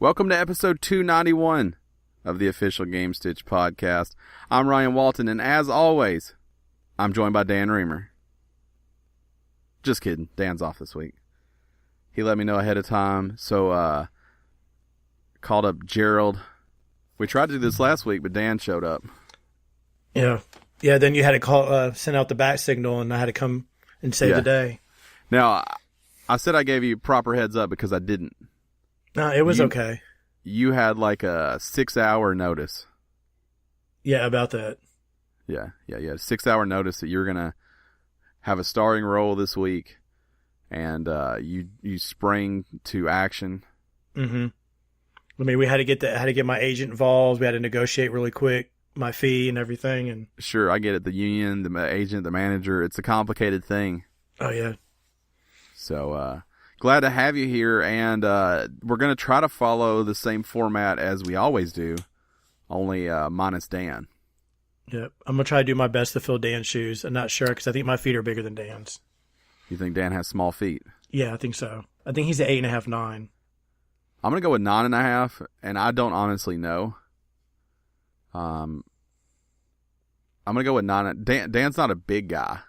Welcome to episode 291 of the official Gamestitch Podcast. I'm Ryan Walton, and as always, I'm joined by Dan Reamer. Just kidding. Dan's off this week. He let me know ahead of time, so called up Gerald. We tried to do this last week, but Dan showed up. Yeah. Then you had to call, send out the bat signal, and I had to come and save the day. Now, I said I gave you proper heads up because I didn't. No, it was okay. You had like a 6-hour notice. Yeah, about that. Yeah. You had a 6-hour notice that you were going to have a starring role this week, and you sprang to action. Mm-hmm. I mean, we had to get my agent involved. We had to negotiate really quick my fee and everything. And sure, I get it. The union, the agent, the manager. It's a complicated thing. Oh yeah. So glad to have you here, and we're going to try to follow the same format as we always do, only minus Dan. Yep. I'm going to try to do my best to fill Dan's shoes. I'm not sure because I think my feet are bigger than Dan's. You think Dan has small feet? Yeah, I think so. I think he's at 8.5, 9. I'm going to go with 9.5, and I don't honestly know. I'm going to go with 9. Dan's not a big guy.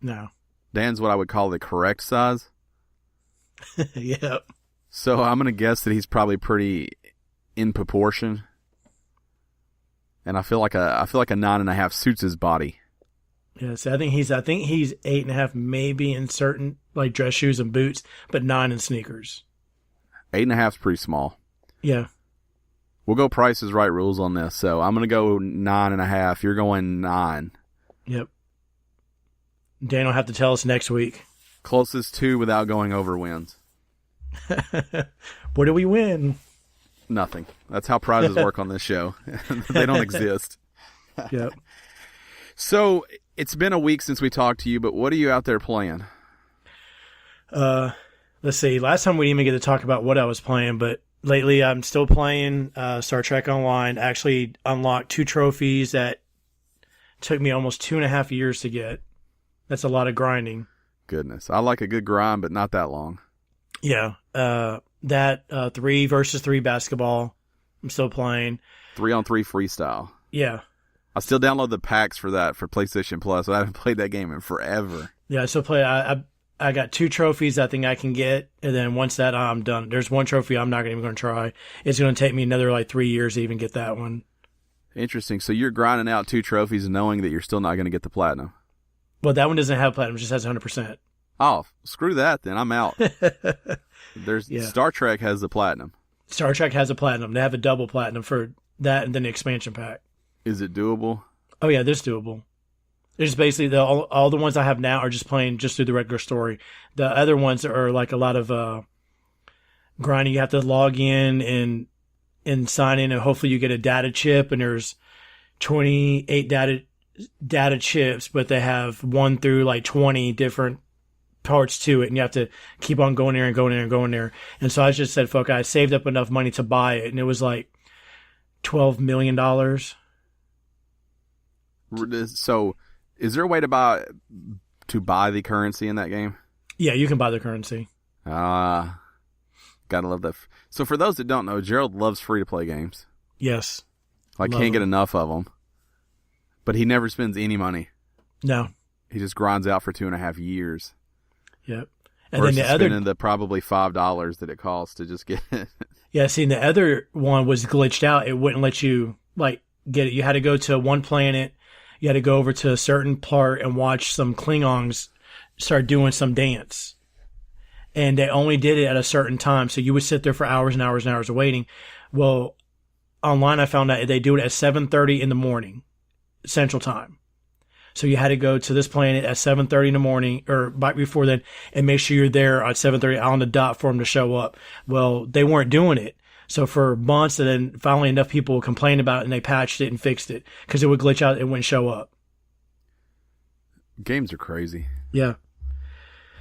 No. Dan's what I would call the correct size. Yep. So I'm going to guess that he's probably pretty in proportion. And I feel like a 9.5 suits his body. Yeah, so I think he's 8.5 maybe in certain like dress shoes and boots, but 9 in sneakers. 8.5 is pretty small. Yeah. We'll go Price is Right rules on this. So I'm going to go 9.5. You're going 9. Yep. Dan will have to tell us next week. Closest 2 without going over wins. What do we win? Nothing. That's how prizes work on this show. They don't exist. Yep. So it's been a week since we talked to you, but what are you out there playing? Let's see. Last time we didn't even get to talk about what I was playing, but lately I'm still playing Star Trek Online. I actually unlocked 2 trophies that took me almost 2.5 years to get. That's a lot of grinding. Goodness. I like a good grind, but not that long. Yeah. That 3 versus 3 basketball, I'm still playing. 3-on-3 freestyle. Yeah. I still download the packs for that for PlayStation Plus. I haven't played that game in forever. Yeah, I still play. I got 2 trophies I think I can get, and then once that I'm done. There's 1 trophy I'm not even going to try. It's going to take me another like 3 years to even get that one. Interesting. So you're grinding out 2 trophies knowing that you're still not going to get the platinum. Well, that one doesn't have platinum. It just has 100%. Oh, screw that then. I'm out. Star Trek has the platinum. Star Trek has a platinum. They have a double platinum for that and then the expansion pack. Is it doable? Oh, yeah, this doable. It's basically all the ones I have now are just playing just through the regular story. The other ones are like a lot of grinding. You have to log in and sign in, and hopefully you get a data chip, and there's 28 data chips, but they have 1 through like 20 different parts to it, and you have to keep on going there and going there and going there. And so I just said, fuck, I saved up enough money to buy it, and it was like $12 million. So is there a way to buy the currency in that game? Yeah, you can buy the currency. Gotta love that. So for those that don't know, Gerald loves free-to-play games. Yes. Can't get enough of them. But he never spends any money. No. He just grinds out for 2.5 years. Yep. And versus then the other spending the probably $5 that it costs to just get it. Yeah, see, the other one was glitched out. It wouldn't let you get it. You had to go to one planet. You had to go over to a certain part and watch some Klingons start doing some dance. And they only did it at a certain time. So you would sit there for hours and hours and hours waiting. Well, online I found out they do it at 7:30 in the morning, Central Time. So you had to go to this planet at 7:30 in the morning or right before then and make sure you're there at 7:30 on the dot for them to show up. Well, they weren't doing it. So for months, and then finally enough people complained about it, and they patched it and fixed it because it would glitch out. It wouldn't show up. Games are crazy. Yeah.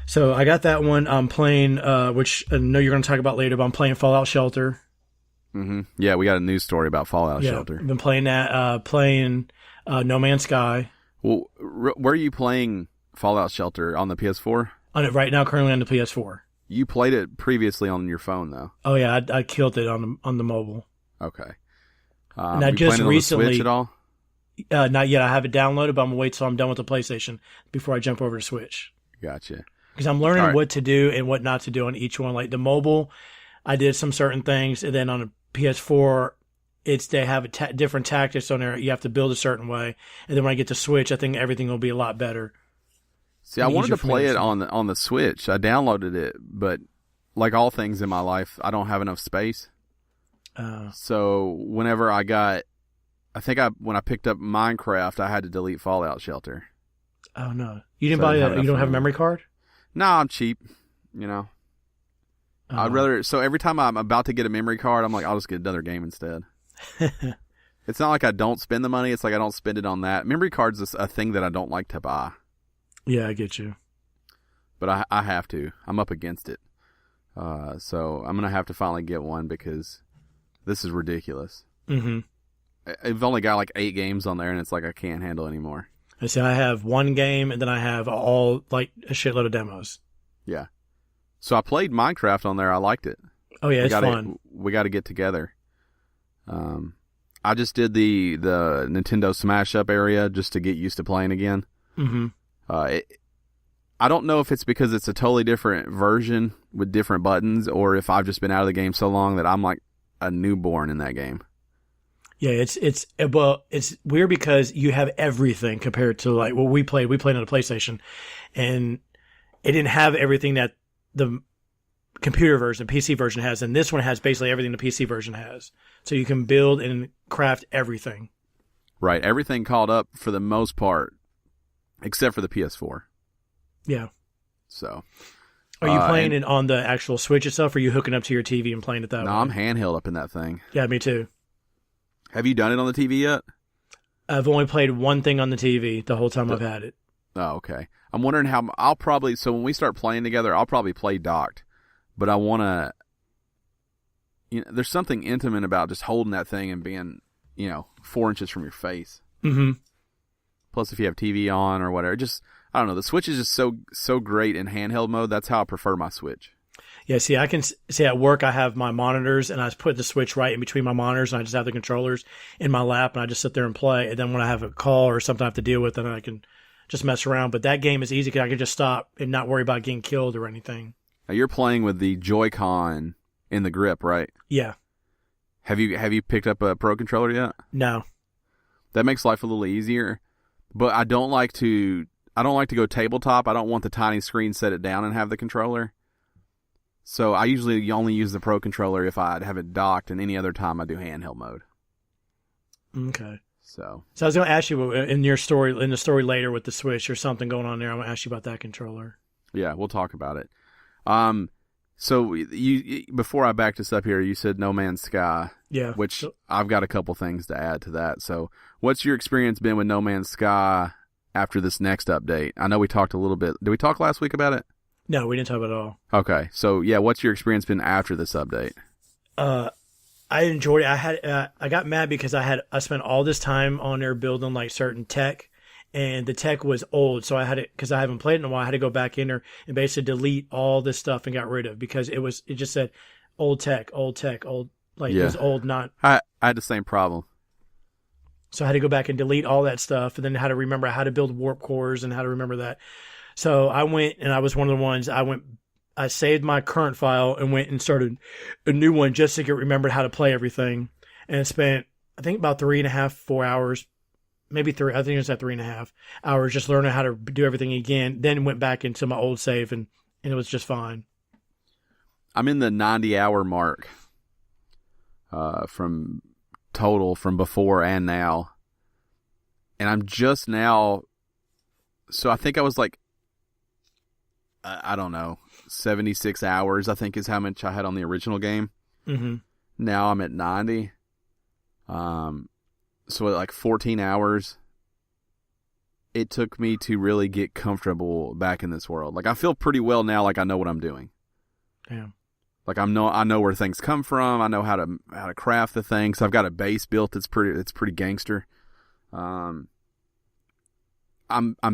So I got that one. I'm playing, which I know you're going to talk about later, but I'm playing Fallout Shelter. Mm-hmm. Yeah, we got a news story about Fallout Shelter. I've been playing that, playing No Man's Sky. Well, where are you playing Fallout Shelter? On the PS4? On it right now, currently on the PS4. You played it previously on your phone, though. Oh yeah, I killed it on the mobile. Okay. And I just recently on the Switch at all? Not yet. I have it downloaded, but I'm gonna wait till I'm done with the PlayStation before I jump over to Switch. Gotcha. Because I'm learning what to do and what not to do on each one. Like the mobile, I did some certain things, and then on a PS4, they have different tactics on there. You have to build a certain way, and then when I get to Switch, I think everything will be a lot better. See, I wanted to play it on the Switch. I downloaded it, but like all things in my life, I don't have enough space. So whenever when I picked up Minecraft, I had to delete Fallout Shelter. Oh no, you didn't buy that? You don't have a memory card? No, I'm cheap. I'd rather. So every time I'm about to get a memory card, I'm like, I'll just get another game instead. It's not like I don't spend the money. It's like I don't spend it on that. Memory cards is a thing that I don't like to buy. Yeah, I get you. But I have to. I'm up against it. So I'm going to have to finally get one because this is ridiculous. Mm-hmm. I've only got like 8 games on there, and it's like I can't handle anymore. I see. I have one game, and then I have all like a shitload of demos. Yeah. So I played Minecraft on there. I liked it. Oh yeah, it's fun. We got to get together. I just did the Nintendo Smash Up area just to get used to playing again. Mm-hmm. I don't know if it's because it's a totally different version with different buttons, or if I've just been out of the game so long that I'm like a newborn in that game. Yeah, it's weird because you have everything compared to like what we played. We played on the PlayStation, and it didn't have everything that the computer version, PC version has, and this one has basically everything the PC version has. So you can build and craft everything. Right, everything caught up for the most part, except for the PS4. Yeah. So, are you playing it on the actual Switch itself, or are you hooking up to your TV and playing it that way? No, I'm handheld up in that thing. Yeah, me too. Have you done it on the TV yet? I've only played one thing on the TV the whole time I've had it. Oh, okay. I'm wondering how so when we start playing together, I'll probably play docked, but I want to, there's something intimate about just holding that thing and being, 4 inches from your face. Mm-hmm. Plus, if you have TV on or whatever, I don't know. The Switch is just so great in handheld mode. That's how I prefer my Switch. Yeah, see, I can see at work I have my monitors, and I put the Switch right in between my monitors, and I just have the controllers in my lap, and I just sit there and play. And then when I have a call or something I have to deal with, then I can just mess around. But that game is easy because I can just stop and not worry about getting killed or anything. Now, you're playing with the Joy-Con in the grip, right? Yeah. Have you picked up a Pro controller yet? No. That makes life a little easier, but I don't like to go tabletop. I don't want the tiny screen set it down and have the controller. So I usually only use the Pro controller if I have it docked, and any other time I do handheld mode. Okay. So I was going to ask you in the story later with the Switch, there's something going on there. I'm going to ask you about that controller. Yeah, we'll talk about it. So you before I backed us up here, you said No Man's Sky. Yeah. Which I've got a couple things to add to that. So what's your experience been with No Man's Sky after this next update? I know we talked a little bit. Did we talk last week about it? No, we didn't talk about it at all. Okay. So, yeah, what's your experience been after this update? I enjoyed it. I got mad because I spent all this time on there building like certain tech, and the tech was old. So I had it, because I haven't played it in a while, I had to go back in there and basically delete all this stuff and got rid of, because it just said old tech, old, like it was old, not. I had the same problem. So I had to go back and delete all that stuff, and then how to remember how to build warp cores and how to remember that. So I went, and I was one of the ones, I saved my current file and went and started a new one just to remember how to play everything. And spent, I think, about 3.5, 4 hours, maybe 3, I think it was at 3.5 hours just learning how to do everything again. Then went back into my old save, and it was just fine. I'm in the 90-hour mark from before and now. And I'm just now, so I think I was like, I don't know, 76 hours, I think is how much I had on the original game. Mm-hmm. Now I'm at 90. So like 14 hours it took me to really get comfortable back in this world. Like, I feel pretty well now, like I know what I'm doing. Yeah. Like I know where things come from. I know how to craft the things. I've got a base built that's pretty gangster. I'm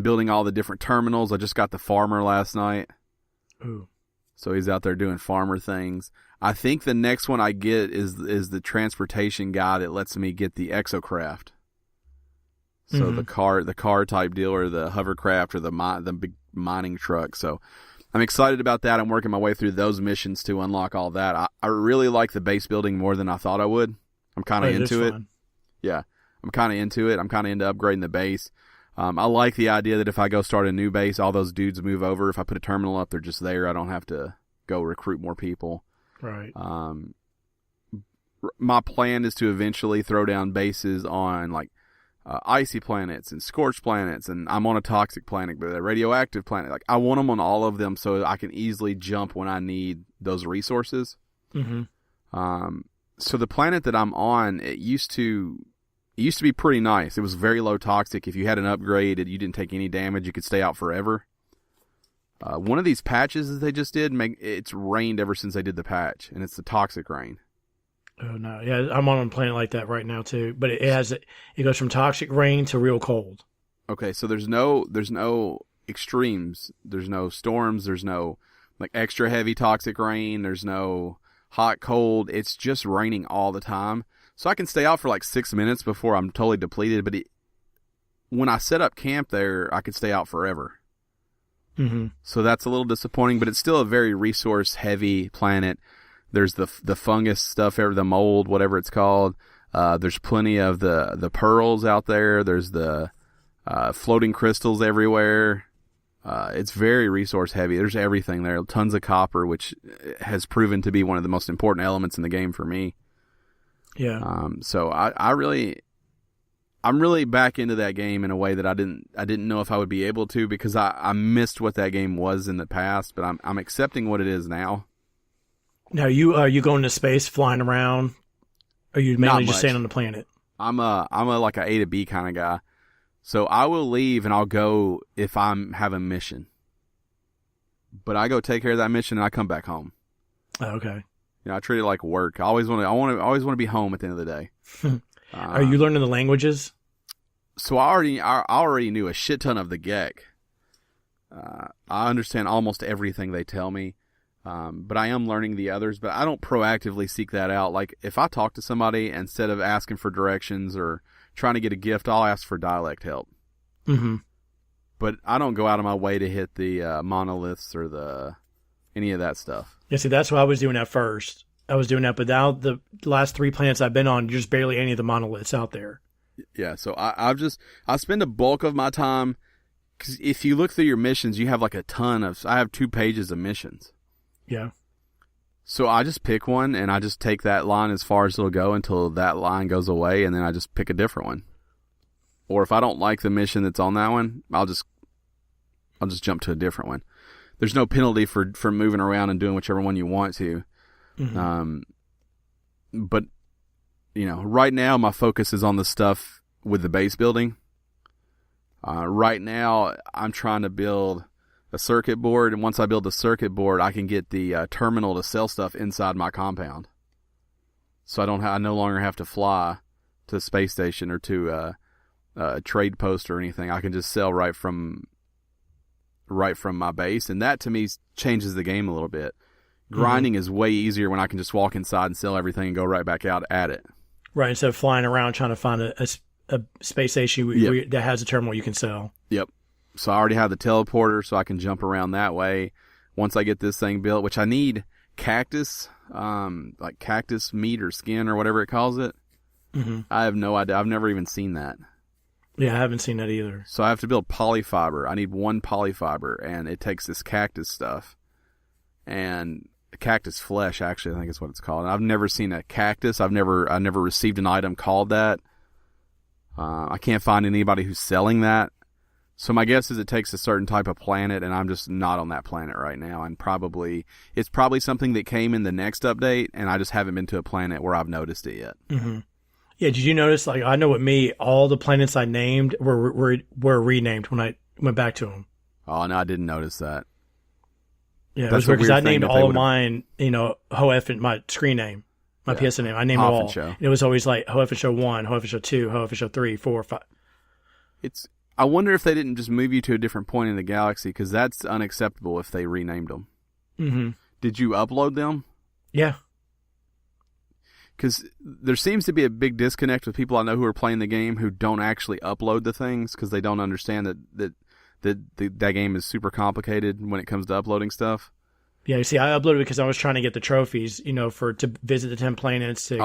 building all the different terminals. I just got the farmer last night. Ooh. So he's out there doing farmer things. I think the next one I get is the transportation guy that lets me get the exocraft. So the car type deal, or the hovercraft, or the big mining truck. So I'm excited about that. I'm working my way through those missions to unlock all that. I really like the base building more than I thought I would. I'm kind of into it. Yeah, I'm kind of into it. I'm kind of into upgrading the base. I like the idea that if I go start a new base, all those dudes move over. If I put a terminal up, they're just there. I don't have to go recruit more people. Right. My plan is to eventually throw down bases on like icy planets and scorched planets, and I'm on a toxic planet, but a radioactive planet. Like, I want them on all of them so I can easily jump when I need those resources. Mm-hmm. So the planet that I'm on, it used to be pretty nice. It was very low toxic. If you had an upgrade and you didn't take any damage, you could stay out forever. One of these patches that they just did, it's rained ever since they did the patch, and it's the toxic rain. Oh no! Yeah, I'm on a planet like that right now too. But it goes from toxic rain to real cold. Okay, so there's no extremes. There's no storms. There's no like extra heavy toxic rain. There's no hot, cold. It's just raining all the time. So I can stay out for like 6 minutes before I'm totally depleted. But when I set up camp there, I could stay out forever. Mm-hmm. So that's a little disappointing, but it's still a very resource heavy planet. There's the fungus stuff, the mold, whatever it's called. There's plenty of the pearls out there. There's the floating crystals everywhere. It's very resource heavy. There's everything there. Tons of copper, which has proven to be one of the most important elements in the game for me. Yeah. So I'm really back into that game in a way that I didn't know if I would be able to, because I missed what that game was in the past, but I'm accepting what it is now. Now, are you going to space, flying around? Or are you mainly just staying on the planet? I'm like a to B kind of guy. So I will leave and I'll go if have a mission. But I go take care of that mission and I come back home. Oh, okay. I treat it like work. I always want to be home at the end of the day. Are you learning the languages? So I already knew a shit ton of the Gek. I understand almost everything they tell me. But I am learning the others, but I don't proactively seek that out. Like, if I talk to somebody, instead of asking for directions or trying to get a gift, I'll ask for dialect help. Mm-hmm. But I don't go out of my way to hit the monoliths or any of that stuff. Yeah, see, that's what I was doing at first. I was doing that, but now the last 3 planets I've been on, there's barely any of the monoliths out there. Yeah, so I spend a bulk of my time, because if you look through your missions, you have like I have 2 pages of missions. Yeah. So I just pick one and I just take that line as far as it'll go until that line goes away, and then I just pick a different one. Or if I don't like the mission that's on that one, I'll just jump to a different one. There's no penalty for moving around and doing whichever one you want to. Mm-hmm. But right now my focus is on the stuff with the base building. Right now I'm trying to build a circuit board, and once I build the circuit board, I can get the terminal to sell stuff inside my compound. So I no longer have to fly to the space station or to a trade post or anything. I can just sell right from my base, and that to me changes the game a little bit. Grinding is way easier when I can just walk inside and sell everything and go right back out at it. Right, instead of flying around trying to find a space station that has a terminal you can sell. Yep. So I already have the teleporter, so I can jump around that way. Once I get this thing built, which I need cactus, like cactus meat or skin or whatever it calls it. Mm-hmm. I have no idea. I've never even seen that. Yeah, I haven't seen that either. So I have to build polyfiber. I need 1 polyfiber, and it takes this cactus stuff. And cactus flesh, actually, I think is what it's called. I've never seen a cactus. I've never received an item called that. I can't find anybody who's selling that. So my guess is it takes a certain type of planet, and I'm just not on that planet right now. And it's probably something that came in the next update, and I just haven't been to a planet where I've noticed it yet. Mm-hmm. Yeah, did you notice, like, I know with me, all the planets I named were renamed when I went back to them. Oh, no, I didn't notice that. Yeah, it was weird because I named all of mine, Hoeffin, my screen name, my PSN name. I named them all. And it was always like Hoeffin Show 1, Hoeffin Show 2, Hoeffin Show 3, 4, 5. I wonder if they didn't just move you to a different point in the galaxy, because that's unacceptable if they renamed them. Mm-hmm. Did you upload them? Yeah. Because there seems to be a big disconnect with people I know who are playing the game who don't actually upload the things because they don't understand that game is super complicated when it comes to uploading stuff. Yeah, you see, I uploaded because I was trying to get the trophies, to visit the 10 planets to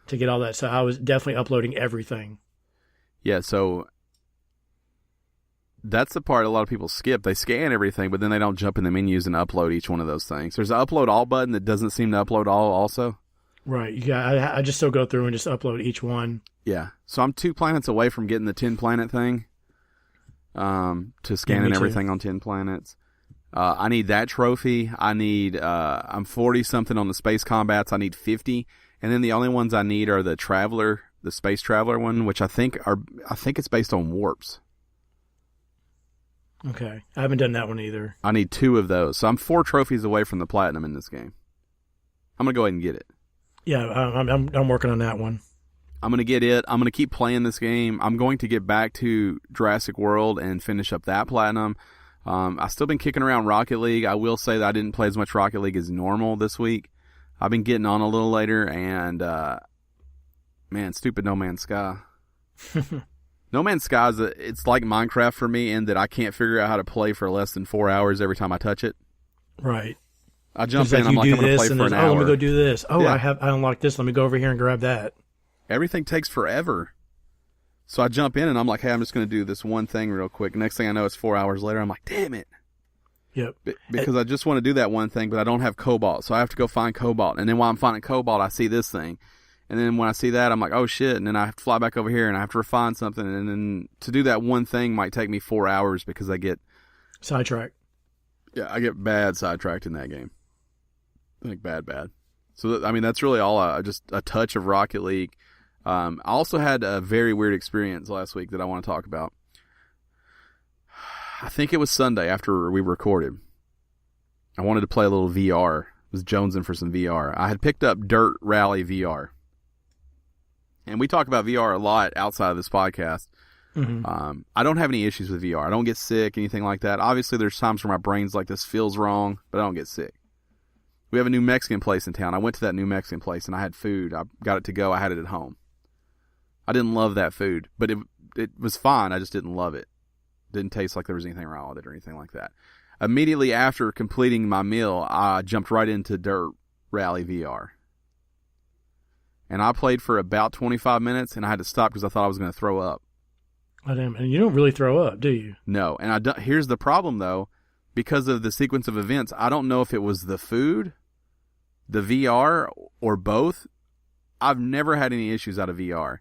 get all that. So I was definitely uploading everything. Yeah, so that's the part a lot of people skip. They scan everything, but then they don't jump in the menus and upload each one of those things. There's an upload all button that doesn't seem to upload all also. Right. Yeah, I just still go through and just upload each one. Yeah. So I'm 2 planets away from getting the 10 planet thing. To scanning everything on 10 planets. I need that trophy. I'm 40 something on the space combats. I need 50. And then the only ones I need are the space traveler one, which I think it's based on warps. Okay. I haven't done that one either. I need 2 of those. So I'm 4 trophies away from the platinum in this game. I'm going to go ahead and get it. Yeah, I'm working on that one. I'm going to get it. I'm going to keep playing this game. I'm going to get back to Jurassic World and finish up that platinum. I've still been kicking around Rocket League. I will say that I didn't play as much Rocket League as normal this week. I've been getting on a little later, and man, stupid No Man's Sky. No Man's Sky it's like Minecraft for me in that I can't figure out how to play for less than 4 hours every time I touch it. Right. I jump in, I'm going to play for an hour. Oh, let me go do this. Oh, yeah. I unlocked this. Let me go over here and grab that. Everything takes forever. So I jump in and I'm like, hey, I'm just going to do this one thing real quick. Next thing I know, it's 4 hours later. I'm like, damn it. Yep. Because I just want to do that one thing, but I don't have cobalt. So I have to go find cobalt. And then while I'm finding cobalt, I see this thing. And then when I see that, I'm like, oh shit. And then I have to fly back over here and I have to refine something. And then to do that one thing might take me 4 hours because I get sidetracked. Yeah, I get bad sidetracked in that game. Like bad. So, I mean, that's really all. Just a touch of Rocket League. I also had a very weird experience last week that I want to talk about. I think it was Sunday after we recorded. I wanted to play a little VR. I was jonesing for some VR. I had picked up Dirt Rally VR. And we talk about VR a lot outside of this podcast. Mm-hmm. I don't have any issues with VR. I don't get sick, anything like that. Obviously, there's times where my brain's like, this feels wrong, but I don't get sick. We have a new Mexican place in town. I went to that new Mexican place and I had food. I got it to go. I had it at home. I didn't love that food, but it was fine. I just didn't love it. Didn't taste like there was anything wrong with it or anything like that. Immediately after completing my meal, I jumped right into Dirt Rally VR. And I played for about 25 minutes and I had to stop because I thought I was going to throw up. Oh, damn. And you don't really throw up, do you? No. And here's the problem, though. Because of the sequence of events, I don't know if it was the food, the VR, or both. I've never had any issues out of VR.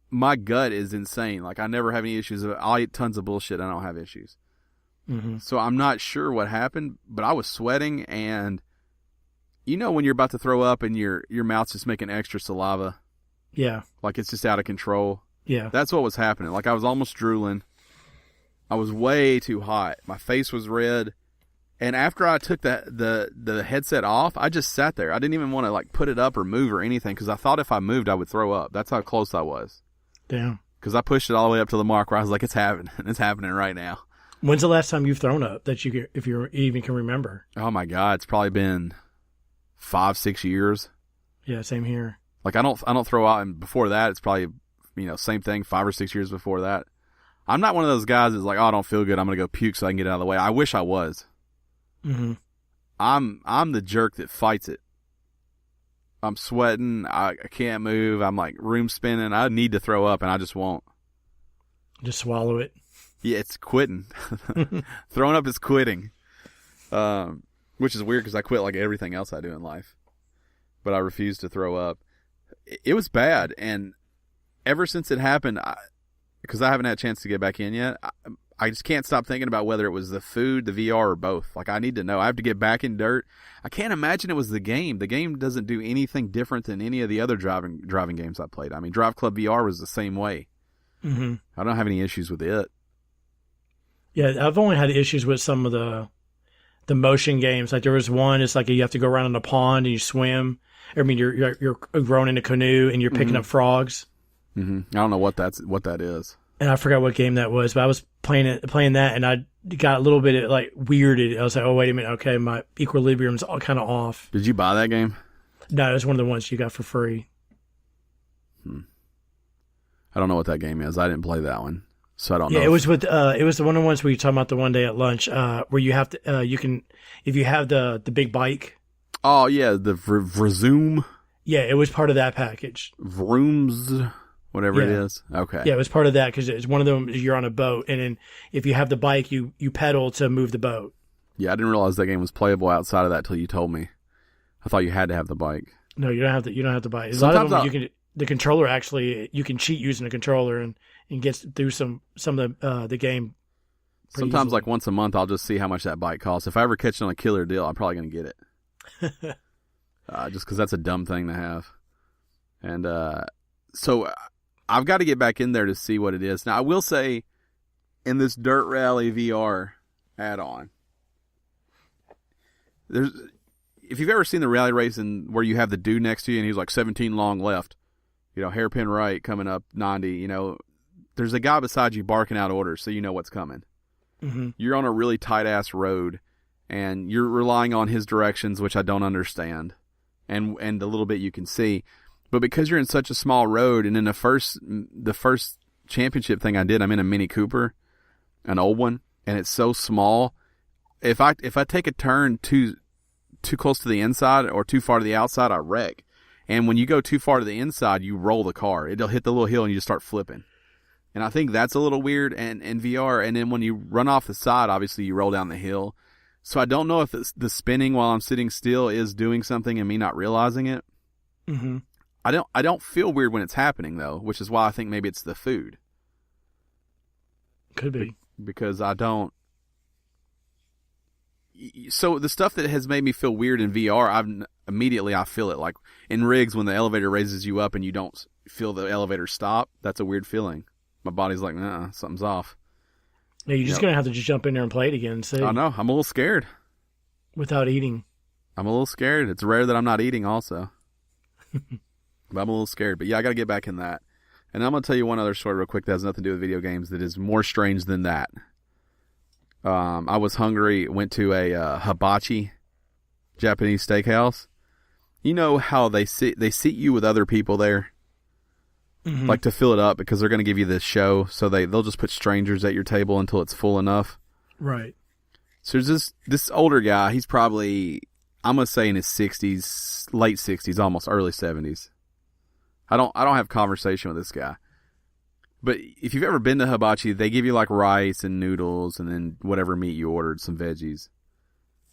My gut is insane. Like, I never have any issues. I'll eat tons of bullshit and I don't have issues. Mm-hmm. So I'm not sure what happened, but I was sweating, and when you're about to throw up and your mouth's just making extra saliva? Yeah. Like it's just out of control? Yeah. That's what was happening. Like I was almost drooling. I was way too hot. My face was red. And after I took the headset off, I just sat there. I didn't even want to like put it up or move or anything because I thought if I moved, I would throw up. That's how close I was. Damn. Because I pushed it all the way up to the mark where I was like, it's happening. It's happening right now. When's the last time you've thrown up that if you even can remember? Oh my God. It's probably been 5-6 years. Yeah, same here. Like I don't throw out, and before that, it's probably, same thing, 5 or 6 years before that. I'm not one of those guys that's like, oh, I don't feel good, I'm going to go puke so I can get it out of the way. I wish I was. Mm-hmm. I'm the jerk that fights it. I'm sweating. I can't move. I'm like room spinning. I need to throw up and I just won't. Just swallow it. Yeah, it's quitting. Throwing up is quitting. Which is weird because I quit like everything else I do in life. But I refuse to throw up. It was bad. And ever since it happened, because I haven't had a chance to get back in yet, I just can't stop thinking about whether it was the food, the VR, or both. Like, I need to know. I have to get back in Dirt. I can't imagine it was the game. The game doesn't do anything different than any of the other driving games I played. I mean, Drive Club VR was the same way. Mm-hmm. I don't have any issues with it. Yeah, I've only had issues with some of the motion games. Like, there was one, it's like you have to go around in a pond and you swim. I mean, you're rowing in a canoe and you're picking up frogs. Mm-hmm. I don't know what that is. and I forgot what game that was, but I was playing that, and I got a little bit like weirded. I was like, oh wait a minute, okay, my equilibrium's all kind of off. Did you buy that game? No, it was one of the ones you got for free. I don't know what that game is. I didn't play that one, so I don't know. Yeah, it was with it was the one of the ones we were talking about the one day at lunch, where you have to you can, if you have the big bike. Oh yeah, the Vroom. Yeah, it was part of that package. Vrooms, whatever it is. Okay. Yeah, it was part of that because it's one of them. You're on a boat, and then if you have the bike, you pedal to move the boat. Yeah, I didn't realize that game was playable outside of that till you told me. I thought you had to have the bike. No, you don't have to. You don't have to buy it. A Sometimes lot of them, the controller actually, you can cheat using the controller and get through some of the game. Sometimes, easily. like once a month, I'll just see how much that bike costs. If I ever catch it on a killer deal, I'm probably going to get it. Just because that's a dumb thing to have. And so I've got to get back in there to see what it is. Now, I will say, in this Dirt Rally VR add-on, if you've ever seen the rally racing where you have the dude next to you and he's like 17 long left, hairpin right coming up 90, there's a guy beside you barking out orders so you know what's coming. Mm-hmm. You're on a really tight-ass road, and you're relying on his directions, which I don't understand, and the little bit you can see. But because you're in such a small road, and in the first championship thing I did, I'm in a Mini Cooper, an old one, and it's so small. If I take a turn too close to the inside or too far to the outside, I wreck. And when you go too far to the inside, you roll the car. It'll hit the little hill and you just start flipping. And I think that's a little weird in VR. And then when you run off the side, obviously you roll down the hill. So I don't know if the spinning while I'm sitting still is doing something and me not realizing it. Mm-hmm. I don't feel weird when it's happening though, which is why I think maybe it's the food. Could be. Because I don't. So the stuff that has made me feel weird in VR, immediately I feel it. Like in rigs, when the elevator raises you up and you don't feel the elevator stop, that's a weird feeling. My body's like, nah, something's off. Yeah, you're just going to have to just jump in there and play it again and see. I know. I'm a little scared. Without eating. I'm a little scared. It's rare that I'm not eating also. But I'm a little scared. But yeah, I got to get back in that. And I'm going to tell you one other story real quick that has nothing to do with video games that is more strange than that. I was hungry, went to a hibachi Japanese steakhouse. You know how they seat you with other people there? Mm-hmm. Like to fill it up because they're going to give you this show. So they'll just put strangers at your table until it's full enough. Right. So there's this older guy. He's probably, I'm going to say in his 60s, late 60s, almost early 70s. I don't have conversation with this guy. But if you've ever been to hibachi, they give you like rice and noodles and then whatever meat you ordered, some veggies.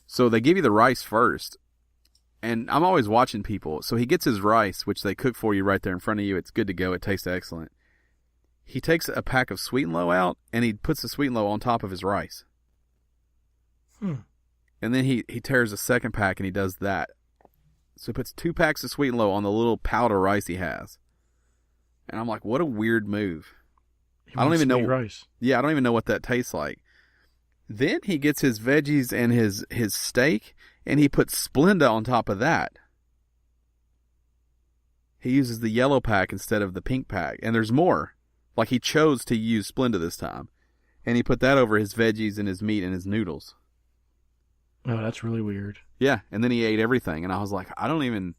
So they give you the rice first. And I'm always watching people. So he gets his rice, which they cook for you right there in front of you. It's good to go. It tastes excellent. He takes a pack of Sweet and Low out and he puts the Sweet and Low on top of his rice. And then he tears a second pack and he does that. So he puts 2 packs of Sweet and Low on the little powder rice he has. And I'm like, what a weird move. I don't even know. Rice. Yeah, I don't even know what that tastes like. Then he gets his veggies and his steak, and he puts Splenda on top of that. He uses the yellow pack instead of the pink pack. And there's more. Like he chose to use Splenda this time. And he put that over his veggies and his meat and his noodles. Oh, that's really weird. Yeah, and then he ate everything. And I was like, I don't even...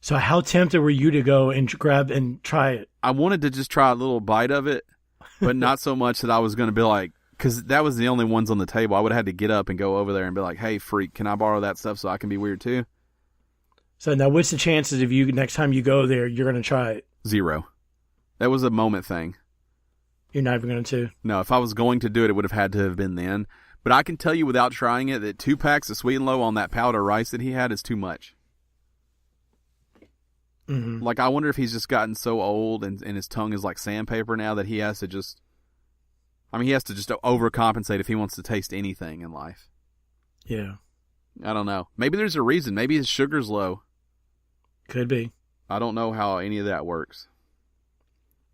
So how tempted were you to go and grab and try it? I wanted to just try a little bite of it, but not so much that I was going to be like, because that was the only ones on the table. I would have had to get up and go over there and be like, hey, freak, can I borrow that stuff so I can be weird too? So now what's the chances of you, next time you go there, you're going to try it? 0. That was a moment thing. You're not even going to? No, if I was going to do it, it would have had to have been then. But I can tell you without trying it that 2 packs of Sweet and Low on that powder rice that he had is too much. Mm-hmm. Like, I wonder if he's just gotten so old and his tongue is like sandpaper now that he has to just... he has to just overcompensate if he wants to taste anything in life. Yeah. I don't know. Maybe there's a reason. Maybe his sugar's low. Could be. I don't know how any of that works.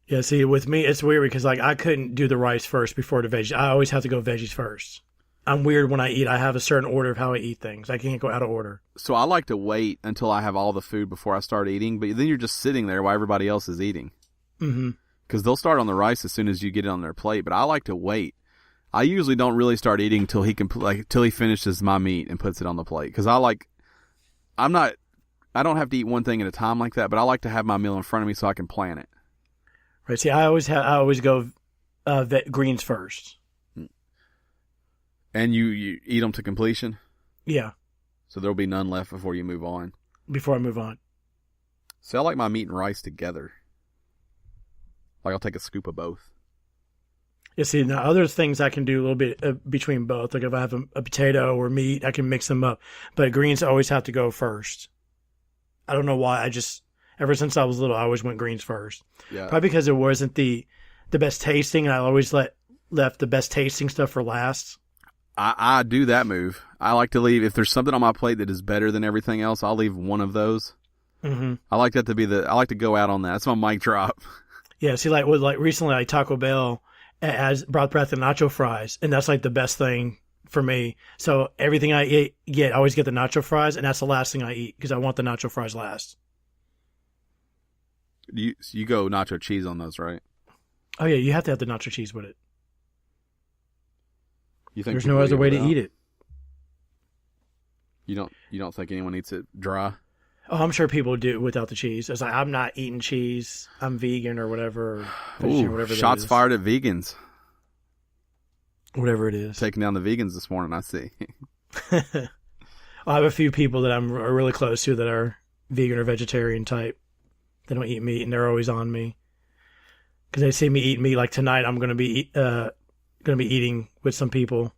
Yeah, see, with me, it's weird because, like, I couldn't do the rice first before the veggies. I always have to go veggies first. I'm weird when I eat. I have a certain order of how I eat things. I can't go out of order. So I like to wait until I have all the food before I start eating, but then you're just sitting there while everybody else is eating. Mm-hmm. because they'll start on the rice as soon as you get it on their plate. But I like to wait. I usually don't really start eating till he finishes my meat and puts it on the plate. Because I don't have to eat one thing at a time like that, but I like to have my meal in front of me so I can plan it. Right. See, I always go greens first. And you eat them to completion? Yeah. So there'll be none left before you move on. Before I move on. So I like my meat and rice together. Like I'll take a scoop of both. Yeah, see, now other things I can do a little bit between both. Like if I have a potato or meat, I can mix them up. But greens always have to go first. I don't know why. Ever since I was little, I always went greens first. Yeah. Probably because it wasn't the best tasting, and I always left the best tasting stuff for last. I do that move. I like to leave, if there's something on my plate that is better than everything else, I'll leave one of those. Mm-hmm. I like that to be I like to go out on that. That's my mic drop. Yeah, see, recently, Taco Bell brought back the nacho fries, and that's like the best thing for me. So everything I always get the nacho fries, and that's the last thing I eat because I want the nacho fries last. You go nacho cheese on those, right? Oh yeah, you have to have the nacho cheese with it. You think there's no other way to eat it? You don't think anyone eats it dry? Oh, I'm sure people do without the cheese. It's like, I'm not eating cheese. I'm vegan or whatever. Ooh, whatever shots fired at vegans. Whatever it is. Taking down the vegans this morning, I see. I have a few people that I'm really close to that are vegan or vegetarian type. They don't eat meat, and they're always on me. Because they see me eat meat. Like tonight, I'm going to be eating with some people.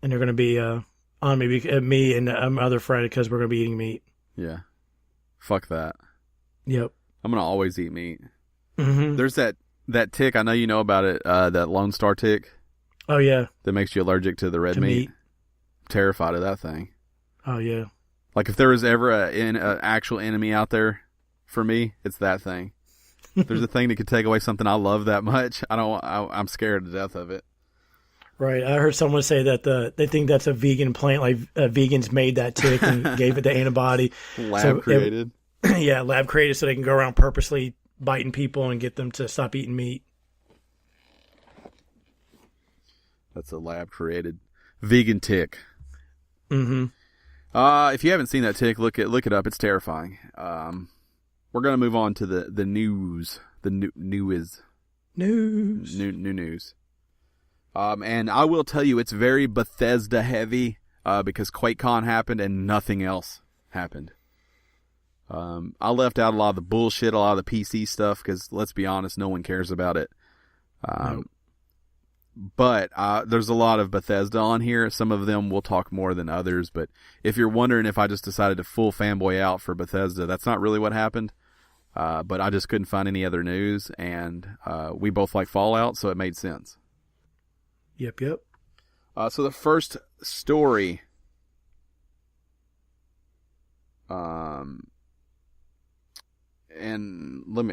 And they're going to be on me and my other friend, because we're going to be eating meat. Yeah. Fuck that. Yep. I'm going to always eat meat. Mm-hmm. There's that tick, I know you know about it, that Lone Star tick. Oh, yeah. That makes you allergic to the red meat. I'm terrified of that thing. Oh, yeah. Like, if there was ever an actual enemy out there for me, it's that thing. There's a thing that could take away something I love that much. I'm scared to death of it. Right. I heard someone say that they think that's a vegan plant. Like vegans made that tick and gave it the antibody. Lab created. Yeah, lab created so they can go around purposely biting people and get them to stop eating meat. That's a lab created vegan tick. Mm-hmm. If you haven't seen that tick, look it up. It's terrifying. We're gonna move on to the news. The news. New news. And I will tell you, it's very Bethesda heavy, because QuakeCon happened and nothing else happened. I left out a lot of the bullshit, a lot of the PC stuff, because let's be honest, no one cares about it. Nope. But there's a lot of Bethesda on here. Some of them we'll talk more than others. But if you're wondering if I just decided to full fanboy out for Bethesda, that's not really what happened. But I just couldn't find any other news, and we both like Fallout, so it made sense. Yep. So the first story, and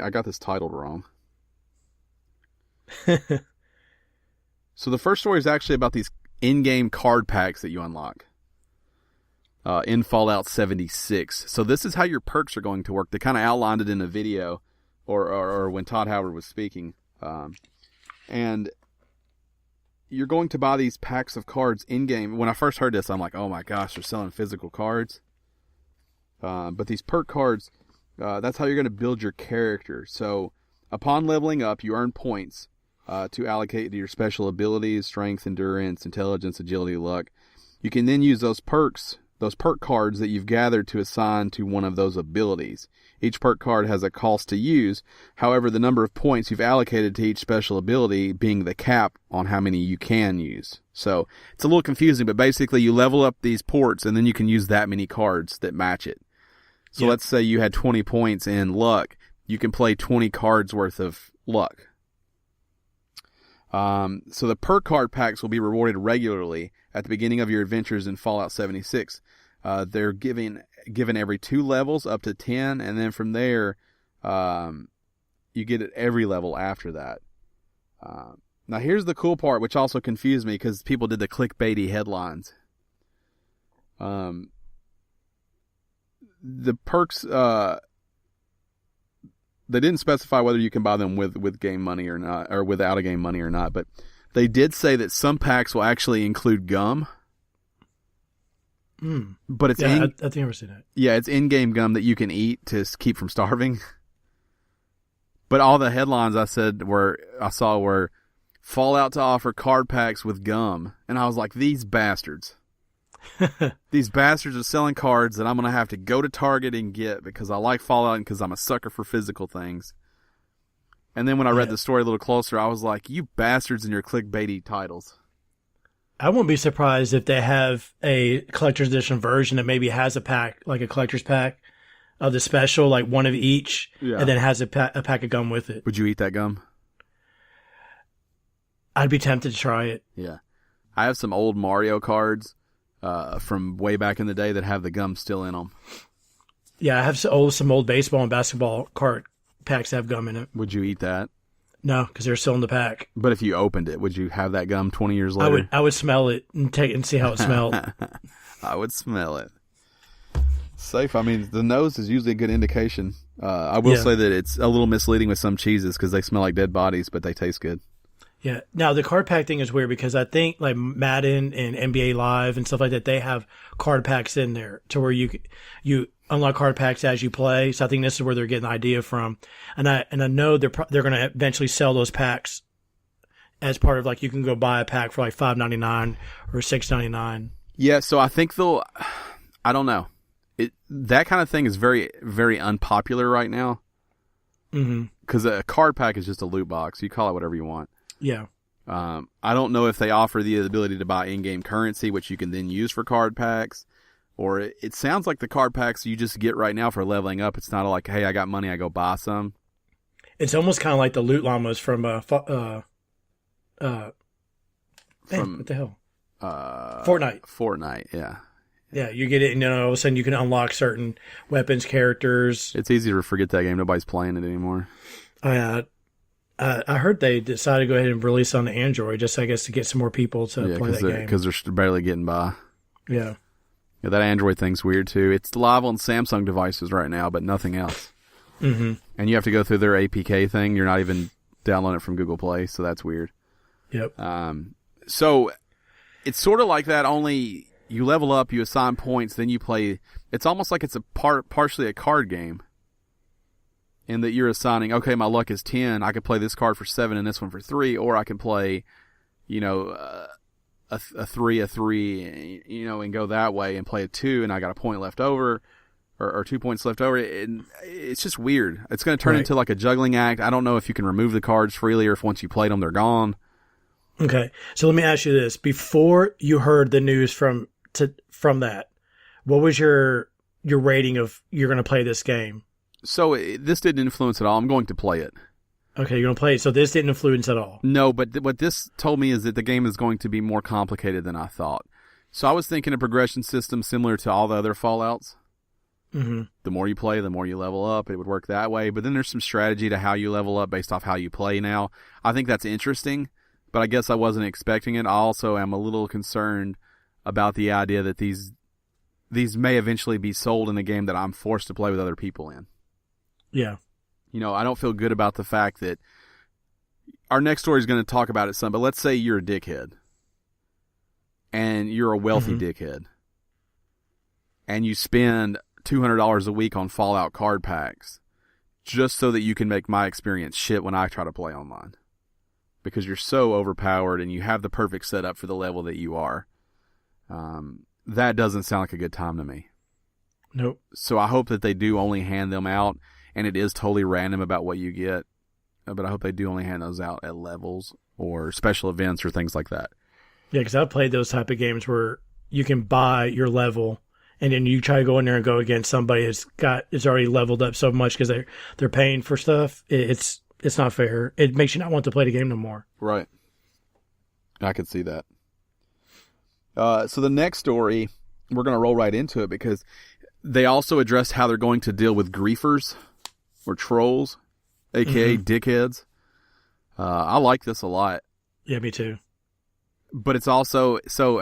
I got this titled wrong. So the first story is actually about these in-game card packs that you unlock in Fallout 76. So this is how your perks are going to work. They kind of outlined it in a video, or when Todd Howard was speaking, and you're going to buy these packs of cards in-game. When I first heard this, I'm like, oh my gosh, they're selling physical cards. But these perk cards, that's how you're going to build your character. So upon leveling up, you earn points to allocate to your special abilities, strength, endurance, intelligence, agility, luck. You can then use those perk cards that you've gathered to assign to one of those abilities. Each perk card has a cost to use. However, the number of points you've allocated to each special ability being the cap on how many you can use. So it's a little confusing, but basically you level up these ports and then you can use that many cards that match it. So Let's say you had 20 points in luck. You can play 20 cards worth of luck. So the perk card packs will be rewarded regularly at the beginning of your adventures in Fallout 76. They're given every 2 levels up to 10, and then from there, you get at every level after that. Now here's the cool part, which also confused me because people did the clickbaity headlines. The perks, they didn't specify whether you can buy them with game money or not, or without a game money or not, but they did say that some packs will actually include gum. But it's I think I've ever seen that. Yeah, it's in-game gum that you can eat to keep from starving. But all the headlines I saw were Fallout to offer card packs with gum, and I was like, these bastards. These bastards are selling cards that I'm going to have to go to Target and get because I like Fallout and because I'm a sucker for physical things. And then when I read the story a little closer, I was like, you bastards and your clickbaity titles. I wouldn't be surprised if they have a collector's edition version that maybe has a pack, like a collector's pack of the special, like one of each, and then has a pack of gum with it. Would you eat that gum? I'd be tempted to try it. Yeah. I have some old Mario cards from way back in the day that have the gum still in them. Yeah, I have some old baseball and basketball card packs that have gum in it. Would you eat that? No, because they're still in the pack. But if you opened it, would you have that gum 20 years later? I would smell it and see how it smelled. I would smell it. Safe. I mean, the nose is usually a good indication. I will say that it's a little misleading with some cheeses because they smell like dead bodies, but they taste good. Yeah. Now, the card pack thing is weird because I think like Madden and NBA Live and stuff like that, they have card packs in there to where you unlock card packs as you play. So I think this is where they're getting the idea from. And I know they're going to eventually sell those packs as part of like you can go buy a pack for like $5.99 or $6.99. Yeah. So I think I don't know. That kind of thing is very, very unpopular right now. Because a card pack is just a loot box. You call it whatever you want. Yeah. I don't know if they offer the ability to buy in-game currency, which you can then use for card packs, or it sounds like the card packs you just get right now for leveling up. It's not like, hey, I got money, I go buy some. It's almost kind of like the loot llamas from what the hell? Fortnite. Fortnite, yeah. Yeah, you get it, and then all of a sudden you can unlock certain weapons, characters. It's easy to forget that game. Nobody's playing it anymore. I heard they decided to go ahead and release on the Android, just I guess to get some more people to play that game. Because they're barely getting by. Yeah. Yeah, that Android thing's weird too. It's live on Samsung devices right now, but nothing else. And you have to go through their APK thing. You're not even downloading it from Google Play, so that's weird. Yep. So it's sort of like that, only you level up, you assign points, then you play. It's almost like it's partially a card game. In that you're assigning, okay, my luck is 10. I can play this card for 7 and this one for 3, or I can play, a 3, and go that way and play a 2, and I got a point left over, or 2 points left over. And it's just weird. It's going to turn into like a juggling act. I don't know if you can remove the cards freely or if once you played them, they're gone. Okay, so let me ask you this: before you heard the news from that, what was your rating of you're going to play this game? So this didn't influence at all. I'm going to play it. Okay, you're going to play it. So this didn't influence at all? No, but what this told me is that the game is going to be more complicated than I thought. So I was thinking a progression system similar to all the other Fallouts. The more you play, the more you level up. It would work that way. But then there's some strategy to how you level up based off how you play now. I think that's interesting, but I guess I wasn't expecting it. I also am a little concerned about the idea that these may eventually be sold in a game that I'm forced to play with other people in. Yeah. I don't feel good about the fact that our next story is going to talk about it some, but let's say you're a dickhead and you're a wealthy dickhead and you spend $200 a week on Fallout card packs just so that you can make my experience shit when I try to play online because you're so overpowered and you have the perfect setup for the level that you are. That doesn't sound like a good time to me. Nope. So I hope that they do only hand them out. And it is totally random about what you get. But I hope they do only hand those out at levels or special events or things like that. Yeah, because I've played those type of games where you can buy your level and then you try to go in there and go against somebody that's already leveled up so much because they're paying for stuff. It's not fair. It makes you not want to play the game no more. Right. I could see that. So the next story, we're going to roll right into it because they also addressed how they're going to deal with griefers. Or trolls, a.k.a. dickheads. I like this a lot. Yeah, me too. But it's also, so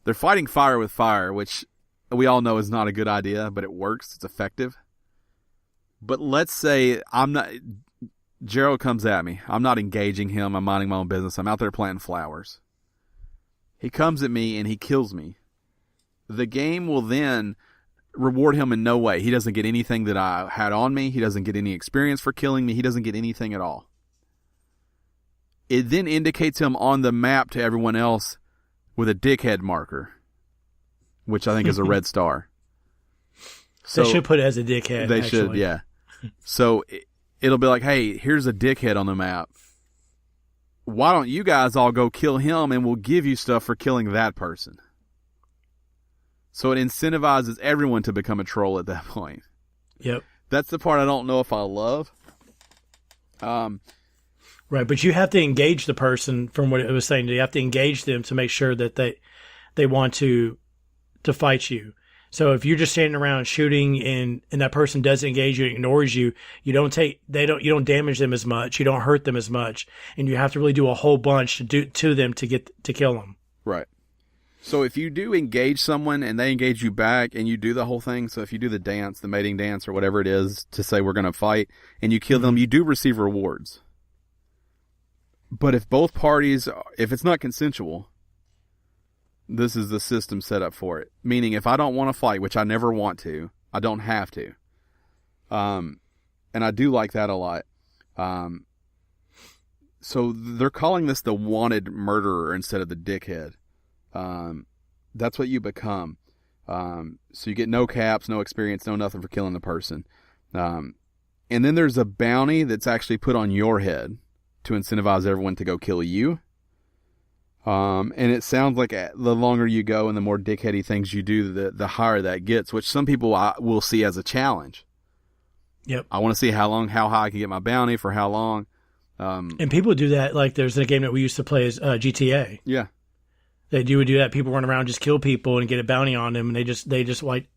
they're fighting fire with fire, which we all know is not a good idea, but it works. It's effective. But let's say Gerald comes at me. I'm not engaging him. I'm minding my own business. I'm out there planting flowers. He comes at me and he kills me. The game will then reward him in no way. He doesn't get anything that I had on me. He doesn't get any experience for killing me. He doesn't get anything at all. It then indicates him on the map to everyone else with a dickhead marker, which I think is a red star. So, they should put it as a dickhead. They should, yeah. So it'll be like, hey, here's a dickhead on the map. Why don't you guys all go kill him and we'll give you stuff for killing that person? So it incentivizes everyone to become a troll at that point. Yep. That's the part I don't know if I love. Right, but you have to engage the person from what it was saying. You have to engage them to make sure that they want to fight you. So if you're just standing around shooting and that person doesn't engage you, ignores you, you don't damage them as much, you don't hurt them as much, and you have to really do a whole bunch to them to kill them. Right. So if you do engage someone and they engage you back and you do the whole thing, so if you do the dance, the mating dance or whatever it is to say we're going to fight and you kill them, you do receive rewards. But if both parties, if it's not consensual, this is the system set up for it. Meaning if I don't want to fight, which I never want to, I don't have to. And I do like that a lot. So they're calling this the wanted murderer instead of the dickhead. That's what you become. So you get no caps, no experience, no nothing for killing the person. And then there's a bounty that's actually put on your head to incentivize everyone to go kill you. And it sounds like the longer you go and the more dickheady things you do, the higher that gets, which some people will see as a challenge. Yep. I want to see how high I can get my bounty for how long. And people do that. Like there's a game that we used to play as GTA. Yeah. They would do that. People run around, just kill people and get a bounty on them. And they just like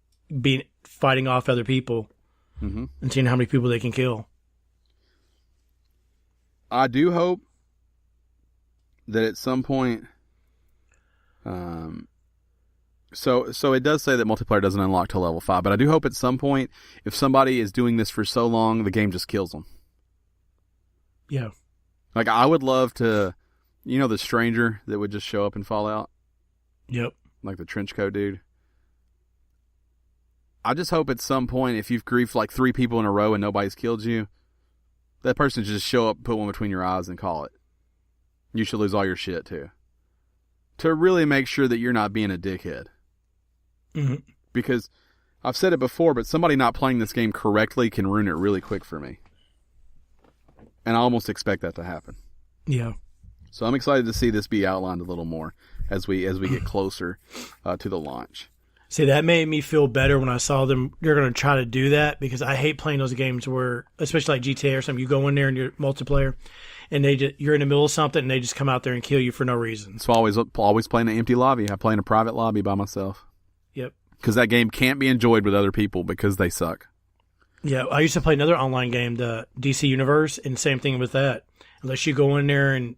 fighting off other people and seeing how many people they can kill. I do hope that at some point, so it does say that multiplayer doesn't unlock till level 5, but I do hope at some point, if somebody is doing this for so long, the game just kills them. Yeah. Like I would love to, the stranger that would just show up in Fallout. Yep. Like the trench coat dude. I just hope at some point, if you've griefed like 3 people in a row and nobody's killed you, that person just show up, put one between your eyes and call it. You should lose all your shit too. To really make sure that you're not being a dickhead. Mm-hmm. Because I've said it before, but somebody not playing this game correctly can ruin it really quick for me. And I almost expect that to happen. Yeah. So I'm excited to see this be outlined a little more as we get closer to the launch. See, that made me feel better when I saw them. They're going to try to do that because I hate playing those games where, especially like GTA or something, you go in there and you're multiplayer, and you're in the middle of something and they just come out there and kill you for no reason. So always playing an empty lobby. I play in a private lobby by myself. Yep. Because that game can't be enjoyed with other people because they suck. Yeah, I used to play another online game, the DC Universe, and same thing with that. Unless you go in there and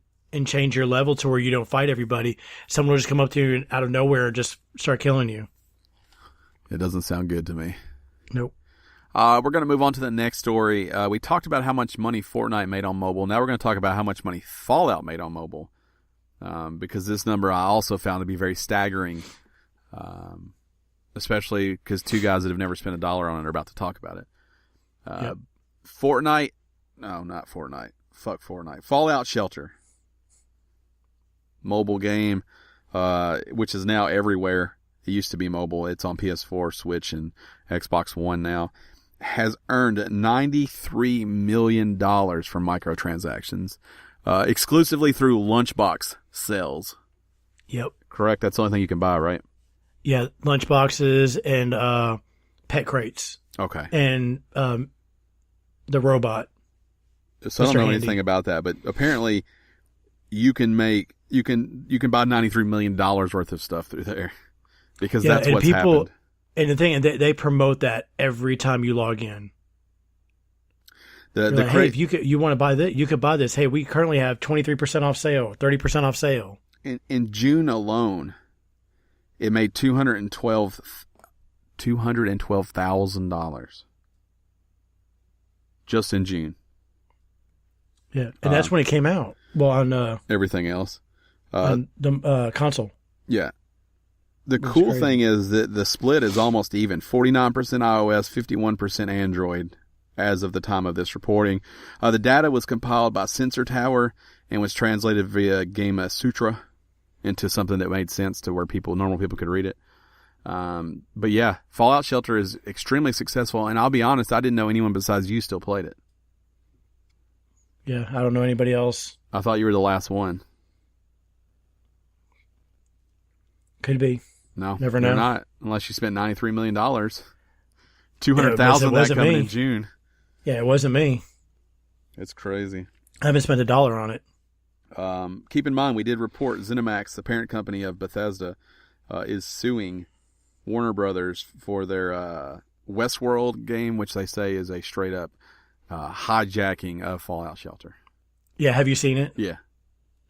change your level to where you don't fight everybody, someone will just come up to you out of nowhere and just start killing you. It doesn't sound good to me. Nope. We're going to move on to the next story. We talked about how much money Fortnite made on mobile. Now we're going to talk about how much money Fallout made on mobile. Because this number I also found to be very staggering. Especially because 2 guys that have never spent $1 on it are about to talk about it. Yep. Fortnite. No, not Fortnite. Fuck Fortnite. Fallout Shelter. Mobile game, which is now everywhere. It used to be mobile. It's on PS4, Switch, and Xbox One now. Has earned $93 million from microtransactions, exclusively through lunchbox sales. Yep. Correct? That's the only thing you can buy, right? Yeah, lunchboxes and pet crates. Okay. And the robot. So I don't know anything about that, but apparently you can buy $93 million worth of stuff through there. Because that's what's happened. And the thing, they promote that every time you log in. Hey, if you want to buy this, you could buy this. Hey, we currently have 23% off sale, 30% off sale. In June alone, it made $212,000. just in June. Yeah, and that's when it came out. Well, on everything else. On the console. Yeah. The cool thing is that the split is almost even. 49% iOS, 51% Android as of the time of this reporting. The data was compiled by Sensor Tower and was translated via Gamasutra into something that made sense to where normal people could read it. But yeah, Fallout Shelter is extremely successful, and I'll be honest, I didn't know anyone besides you still played it. Yeah, I don't know anybody else. I thought you were the last one. Could be. No, never know. You're not, unless you spent $93 million. $200,000 that coming in June. Yeah, it wasn't me. It's crazy. I haven't spent $1 on it. Keep in mind, we did report ZeniMax, the parent company of Bethesda, is suing Warner Brothers for their Westworld game, which they say is a straight-up hijacking of Fallout Shelter. Yeah, have you seen it? Yeah.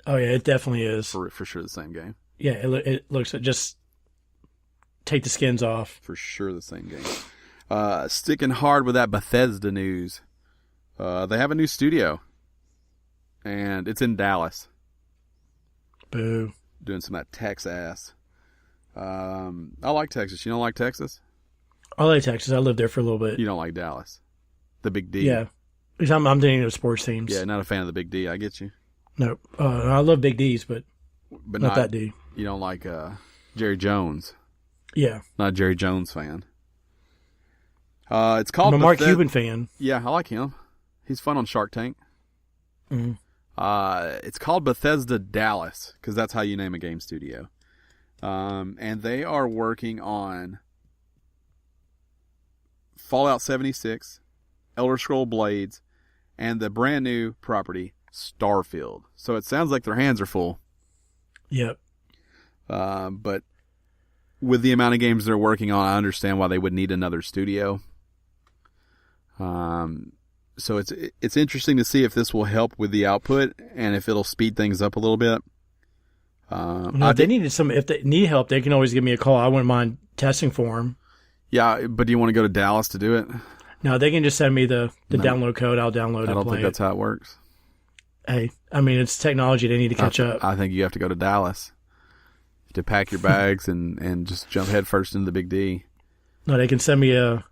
Oh, yeah, it definitely is. For sure the same game. Yeah, it looks like just take the skins off. For sure the same game. Sticking hard with that Bethesda news. They have a new studio. And it's in Dallas. Boo. Doing some of that Texas. I like Texas. You don't like Texas? I like Texas. I lived there for a little bit. You don't like Dallas? The Big D? Yeah. Because I'm dating those sports teams. Yeah, not a fan of the Big D. I get you. No. I love Big D's, but not that D. You don't like Jerry Jones? Yeah. Not a Jerry Jones fan. It's called I'm a Mark Cuban fan. Yeah, I like him. He's fun on Shark Tank. Mm-hmm. It's called Bethesda Dallas, because that's how you name a game studio. And they are working on Fallout 76, Elder Scrolls Blades, and the brand new property, Starfield. So it sounds like their hands are full. Yep. But with the amount of games they're working on, I understand why they would need another studio. So it's interesting to see if this will help with the output and if it'll speed things up a little bit. If they need help, they can always give me a call. I wouldn't mind testing for them. Yeah, but do you want to go to Dallas to do it? No, they can just send me the download code. I'll download it. I don't think that's how it works. Hey, I mean, it's technology. They need to catch up. I think you have to go to Dallas to pack your bags and just jump headfirst into the Big D. No, they can send me a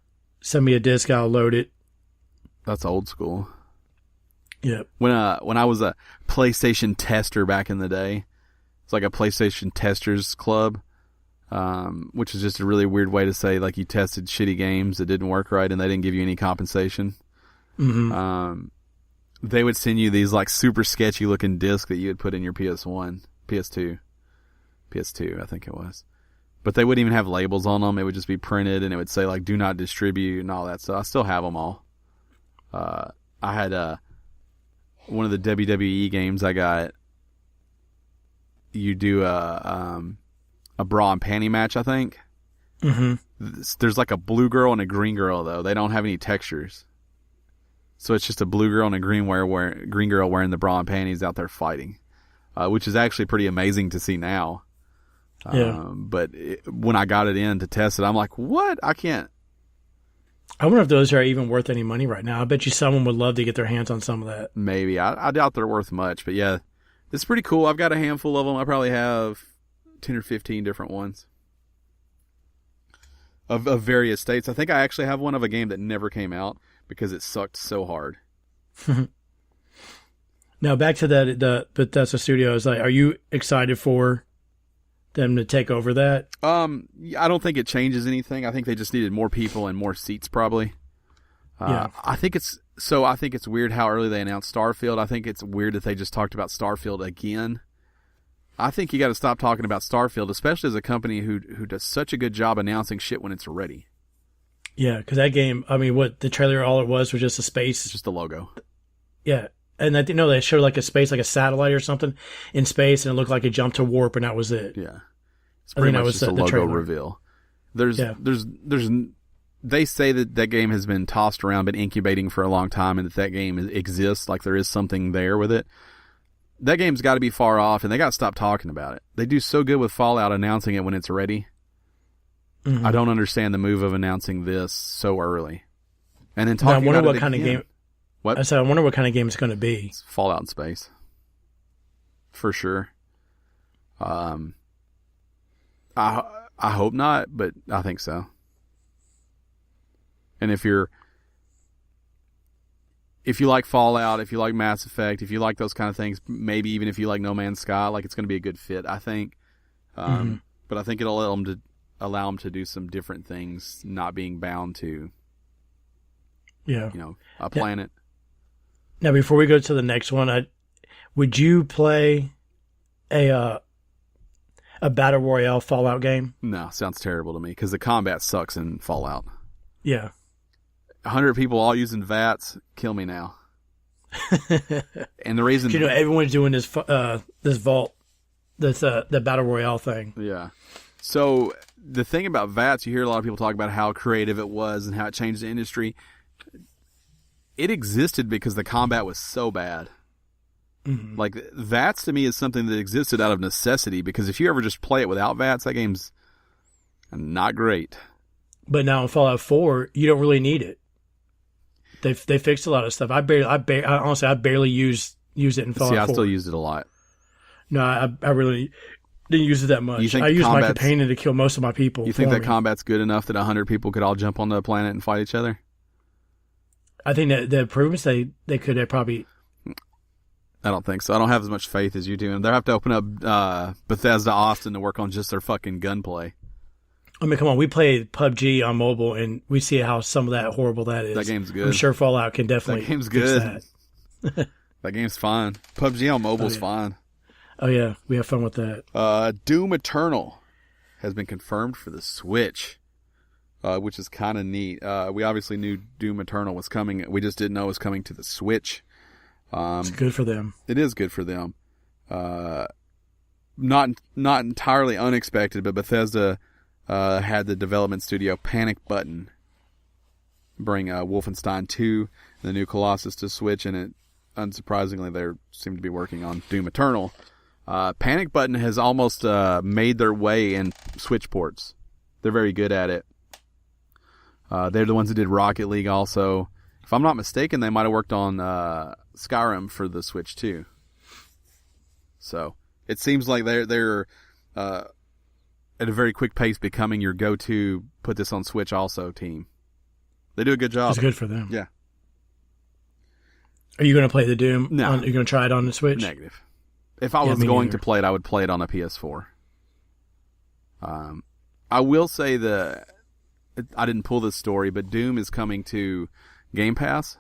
disc. I'll load it. That's old school. Yep. When I was a PlayStation tester back in the day, it's like a PlayStation testers club, which is just a really weird way to say like you tested shitty games that didn't work right and they didn't give you any compensation. Mm-hmm. They would send you these like super sketchy looking discs that you would put in your PS1, PS2, I think it was. But they wouldn't even have labels on them. It would just be printed and it would say like do not distribute and all that stuff. I still have them all. I had one of the WWE games I got. You do a bra and panty match, I think. Mm-hmm. There's like a blue girl and a green girl though. They don't have any textures, so it's just a blue girl and a green girl wearing the bra and panties out there fighting, which is actually pretty amazing to see now. Yeah. But when I got it in to test it, I'm like, what? I can't. I wonder if those are even worth any money right now. I bet you someone would love to get their hands on some of that. Maybe. I doubt they're worth much, but yeah, it's pretty cool. I've got a handful of them. I probably have 10 or 15 different ones of various states. I think I actually have one of a game that never came out because it sucked so hard. Now back to the Bethesda Studios. Like, are you excited for them to take over that? I don't think it changes anything. I think they just needed more people and more seats probably. Yeah. I think it's weird how early they announced Starfield. I think it's weird that they just talked about Starfield again. I think you got to stop talking about Starfield, especially as a company who does such a good job announcing shit when it's ready. Yeah, because that game, I mean, what the trailer, all it was just a space. It's just a logo. Yeah. And they showed like a space, like a satellite or something in space, and it looked like it jumped to warp, and that was it. Yeah. It's pretty much just a logo reveal. They say that game has been tossed around, been incubating for a long time, and that game exists, like there is something there with it. That game's got to be far off, and they got to stop talking about it. They do so good with Fallout announcing it when it's ready. Mm-hmm. I don't understand the move of announcing this so early. And then talking about it again. What? I said, I wonder what kind of game it's going to be. It's Fallout in space. For sure. I hope not, but I think so. And if you like Fallout, if you like Mass Effect, if you like those kind of things, maybe even if you like No Man's Sky, like it's going to be a good fit, I think. But I think it'll allow them to do some different things, not being bound to, a planet. Now, before we go to the next one, would you play a Battle Royale Fallout game? No, sounds terrible to me because the combat sucks in Fallout. Yeah. 100 people all using VATS, kill me now. And the reason... everyone's doing this vault, the Battle Royale thing. Yeah. So the thing about VATS, you hear a lot of people talk about how creative it was and how it changed the industry. It existed because the combat was so bad. Mm-hmm. Like, VATS to me is something that existed out of necessity, because if you ever just play it without VATS, that game's not great. But now in Fallout 4, you don't really need it. They fixed a lot of stuff. I honestly barely use it in Fallout 4. I still used it a lot. No, I really didn't use it that much. I used my companion to kill most of my people. You think that combat's good enough that 100 people could all jump on the planet and fight each other? I think that the improvements they could have probably... I don't think so. I don't have as much faith as you do. And they'll have to open up Bethesda Austin to work on just their fucking gunplay. I mean, come on. We play PUBG on mobile, and we see how some of that horrible that is. That game's good. I'm sure Fallout can definitely That game's good. That. That game's fine. PUBG on mobile's fine. Oh, yeah. We have fun with that. Doom Eternal has been confirmed for the Switch, which is kind of neat. We obviously knew Doom Eternal was coming. We just didn't know it was coming to the Switch. It's good for them. It is good for them. Not entirely unexpected, but Bethesda had the development studio Panic Button bring Wolfenstein 2 and the new Colossus to Switch, and it unsurprisingly they seem to be working on Doom Eternal. Panic Button has almost made their way in Switch ports. They're very good at it. They're the ones who did Rocket League also. If I'm not mistaken, they might have worked on Skyrim for the Switch too. So it seems like they're at a very quick pace becoming your go-to put this on Switch also team. They do a good job. It's good for them. Yeah. Are you going to play the Doom? No. Are you going to try it on the Switch? Negative. If I was going to play it, I would play it on a PS4. I will say I didn't pull this story, but Doom is coming to Game Pass.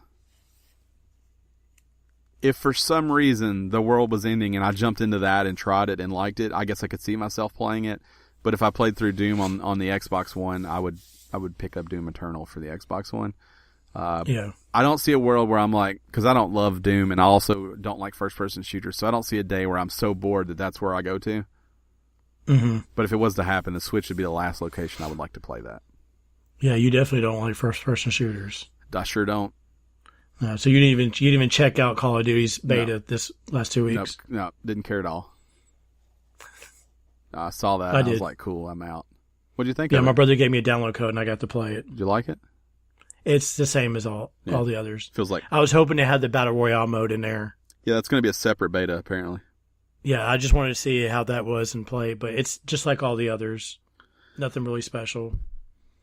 If for some reason the world was ending and I jumped into that and tried it and liked it, I guess I could see myself playing it. But if I played through Doom on the Xbox One, I would pick up Doom Eternal for the Xbox One. Yeah. I don't see a world where I'm like, because I don't love Doom and I also don't like first-person shooters, so I don't see a day where I'm so bored that that's where I go to. Mm-hmm. But if it was to happen, the Switch would be the last location I would like to play that. Yeah, you definitely don't like first-person shooters. I sure don't. So you didn't even check out Call of Duty's beta this last 2 weeks? No, didn't care at all. I saw that. I was like, cool, I'm out. What did you think of it? Yeah, my brother gave me a download code and I got to play it. Did you like it? It's the same as all the others. Feels like I was hoping they had the Battle Royale mode in there. Yeah, that's going to be a separate beta, apparently. Yeah, I just wanted to see how that was and play, but it's just like all the others. Nothing really special.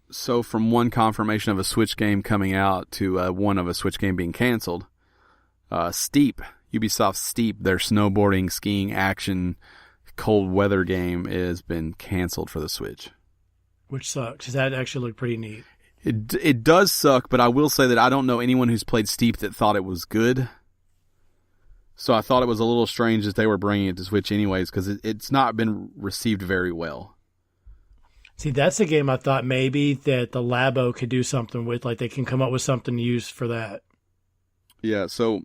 So from one confirmation of a Switch game coming out to one of a Switch game being canceled, Ubisoft Steep, their snowboarding, skiing, action, cold weather game has been canceled for the Switch. Which sucks, because that actually looked pretty neat. It does suck, but I will say that I don't know anyone who's played Steep that thought it was good. So I thought it was a little strange that they were bringing it to Switch anyways, because it's not been received very well. See, that's a game I thought maybe that the Labo could do something with, like they can come up with something to use for that. Yeah, so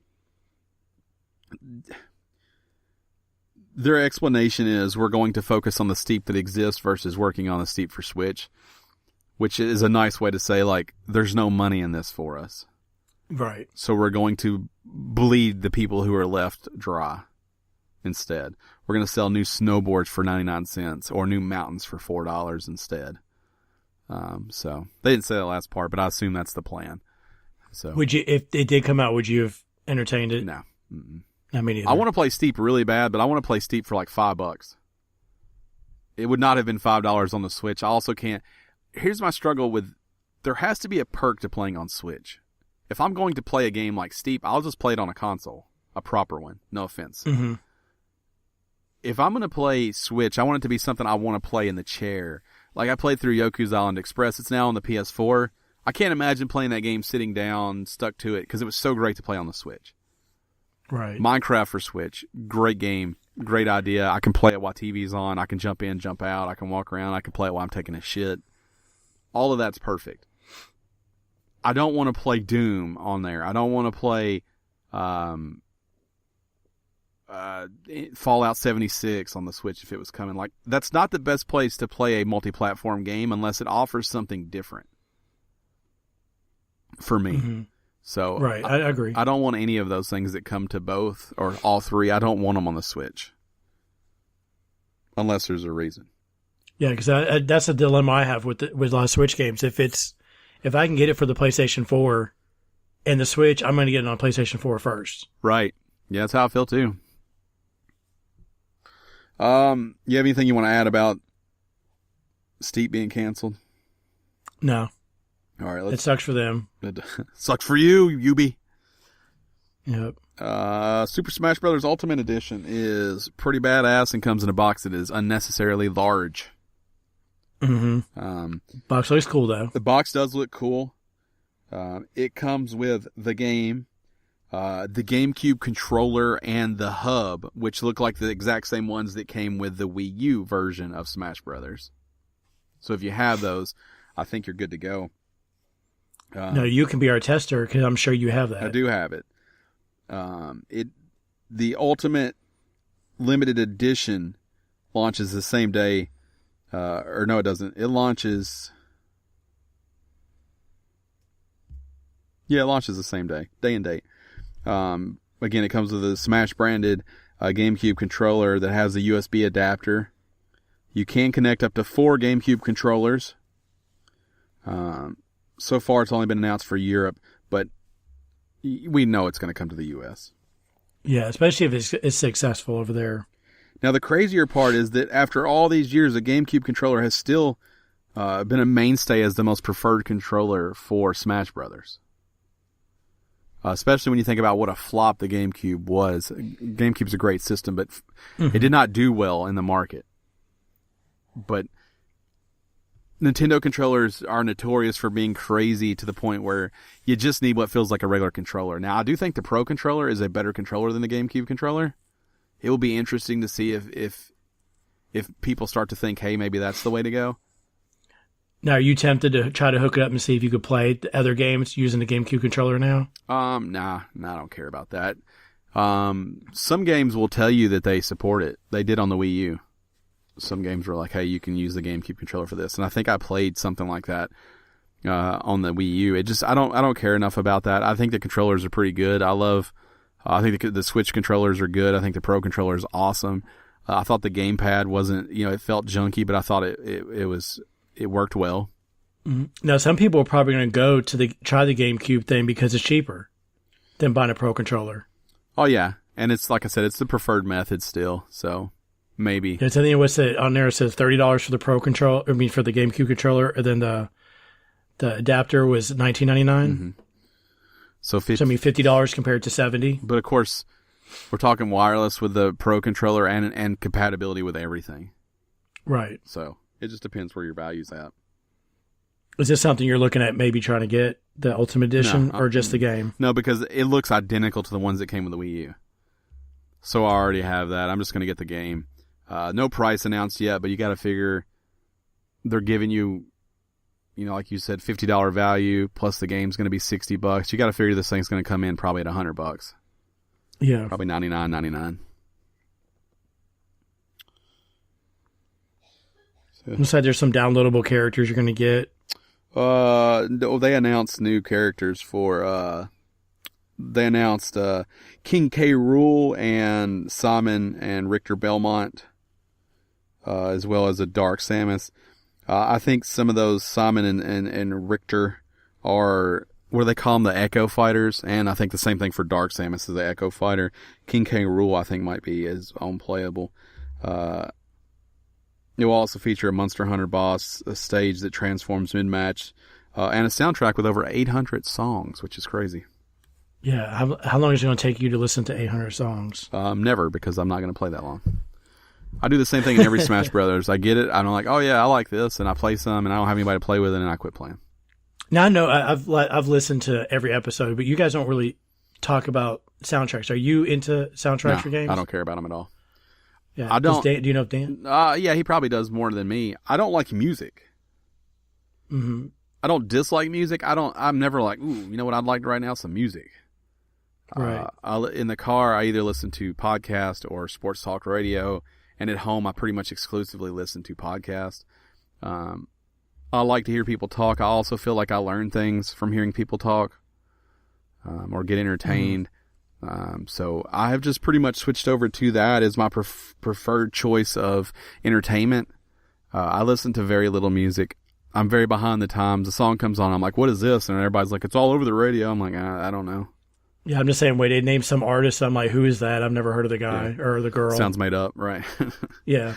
their explanation is we're going to focus on the Steep that exists versus working on the Steep for Switch, which is a nice way to say, like, there's no money in this for us. Right. So we're going to bleed the people who are left dry instead. We're going to sell new snowboards for 99 cents or new mountains for $4 instead. So they didn't say the last part, but I assume that's the plan. So would you, if it did come out, would you have entertained it? No. Mm-mm. I mean, either. I want to play Steep really bad, but I want to play Steep for like $5. It would not have been $5 on the Switch. I also can't. Here's my struggle with. There has to be a perk to playing on Switch. If I'm going to play a game like Steep, I'll just play it on a console, a proper one. No offense. Mm-hmm. If I'm going to play Switch, I want it to be something I want to play in the chair. Like I played through Yoku's Island Express. It's now on the PS4. I can't imagine playing that game sitting down, stuck to it, because it was so great to play on the Switch. Right. Minecraft for Switch, great game, great idea. I can play it while TV's on. I can jump in, jump out. I can walk around. I can play it while I'm taking a shit. All of that's perfect. I don't want to play Doom on there. I don't want to play Fallout 76 on the Switch if it was coming. Like, that's not the best place to play a multi-platform game unless it offers something different for me. Mm-hmm. So right, I agree. I don't want any of those things that come to both or all three. I don't want them on the Switch unless there's a reason. Yeah, because that's a dilemma I have with a lot of Switch games. If I can get it for the PlayStation 4 and the Switch, I'm going to get it on PlayStation 4 first. Right. Yeah, that's how I feel too. You have anything you want to add about Steep being canceled? No. All right, it sucks for them. It sucks for you, Yubi. Yep. Super Smash Bros. Ultimate Edition is pretty badass and comes in a box that is unnecessarily large. Mm-hmm. Box looks cool though. The box does look cool. It comes with the game, the GameCube controller, and the hub, which look like the exact same ones that came with the Wii U version of Smash Brothers. So if you have those, I think you're good to go. No, you can be our tester because I'm sure you have that. I do have it. The Ultimate Limited Edition launches the same day. Or no, it doesn't. It launches. Yeah, it launches the same day and date. Again, it comes with a Smash branded GameCube controller that has a USB adapter. You can connect up to 4 GameCube controllers. So far, it's only been announced for Europe, but we know it's going to come to the U.S. Yeah, especially if it's successful over there. Now, the crazier part is that after all these years, the GameCube controller has still been a mainstay as the most preferred controller for Smash Brothers. Especially when you think about what a flop the GameCube was. GameCube's a great system, but it did not do well in the market. But Nintendo controllers are notorious for being crazy to the point where you just need what feels like a regular controller. Now, I do think the Pro controller is a better controller than the GameCube controller. It will be interesting to see if people start to think, hey, maybe that's the way to go. Now, are you tempted to try to hook it up and see if you could play the other games using the GameCube controller now? Nah, I don't care about that. Some games will tell you that they support it. They did on the Wii U. Some games were like, hey, you can use the GameCube controller for this. And I think I played something like that on the Wii U. I don't care enough about that. I think the controllers are pretty good. I think the Switch controllers are good. I think the Pro controller is awesome. I thought the gamepad wasn't, it felt junky, but I thought it worked well. Mm-hmm. Now, some people are probably going to go to try the GameCube thing because it's cheaper than buying a Pro controller. Oh yeah, and it's like I said, it's the preferred method still. So maybe. Yeah, I think what's it on there? It says $30 for the Pro controller. I mean, for the GameCube controller, and then the adapter was $19.99. Mm-hmm. So $50 compared to $70. But of course, we're talking wireless with the Pro controller and compatibility with everything. Right. So it just depends where your value's at. Is this something you're looking at maybe trying to get, the Ultimate Edition, or just the game? No, because it looks identical to the ones that came with the Wii U. So I already have that. I'm just going to get the game. No price announced yet, but you got to figure they're giving you, like you said, $50 value plus the game's going to be $60. You got to figure this thing's going to come in probably at $100. Yeah, probably $99.99. Looks like there's some downloadable characters you're going to get. They announced new characters for. They announced King K. Rool and Simon and Richter Belmont, as well as a Dark Samus. I think some of those Simon and Richter will where they call them the Echo Fighters, and I think the same thing for Dark Samus is the Echo Fighter. King K. Rool, I think, might be his own playable. It will also feature a Monster Hunter boss, a stage that transforms mid-match, and a soundtrack with over 800 songs, which is crazy. Yeah, how long is it going to take you to listen to 800 songs? Never, because I'm not going to play that long. I do the same thing in every Smash Brothers. I get it. I'm like, oh yeah, I like this, and I play some, and I don't have anybody to play with it, and I quit playing. Now I know I've listened to every episode, but you guys don't really talk about soundtracks. Are you into soundtracks for games? I don't care about them at all. Yeah, I don't. Do you know Dan? Yeah, he probably does more than me. I don't like music. Mm-hmm. I don't dislike music. I'm never like, ooh, you know what I'd like right now? Some music. Right. In the car, I either listen to podcast or sports talk radio. And at home, I pretty much exclusively listen to podcasts. I like to hear people talk. I also feel like I learn things from hearing people talk or get entertained. So I have just pretty much switched over to that as my preferred choice of entertainment. I listen to very little music. I'm very behind the times. The song comes on, I'm like, what is this? And everybody's like, it's all over the radio. I'm like, I don't know. Yeah, I'm just saying, wait, they named some artist. I'm like, who is that? I've never heard of the guy or the girl. Sounds made up, right? Yeah.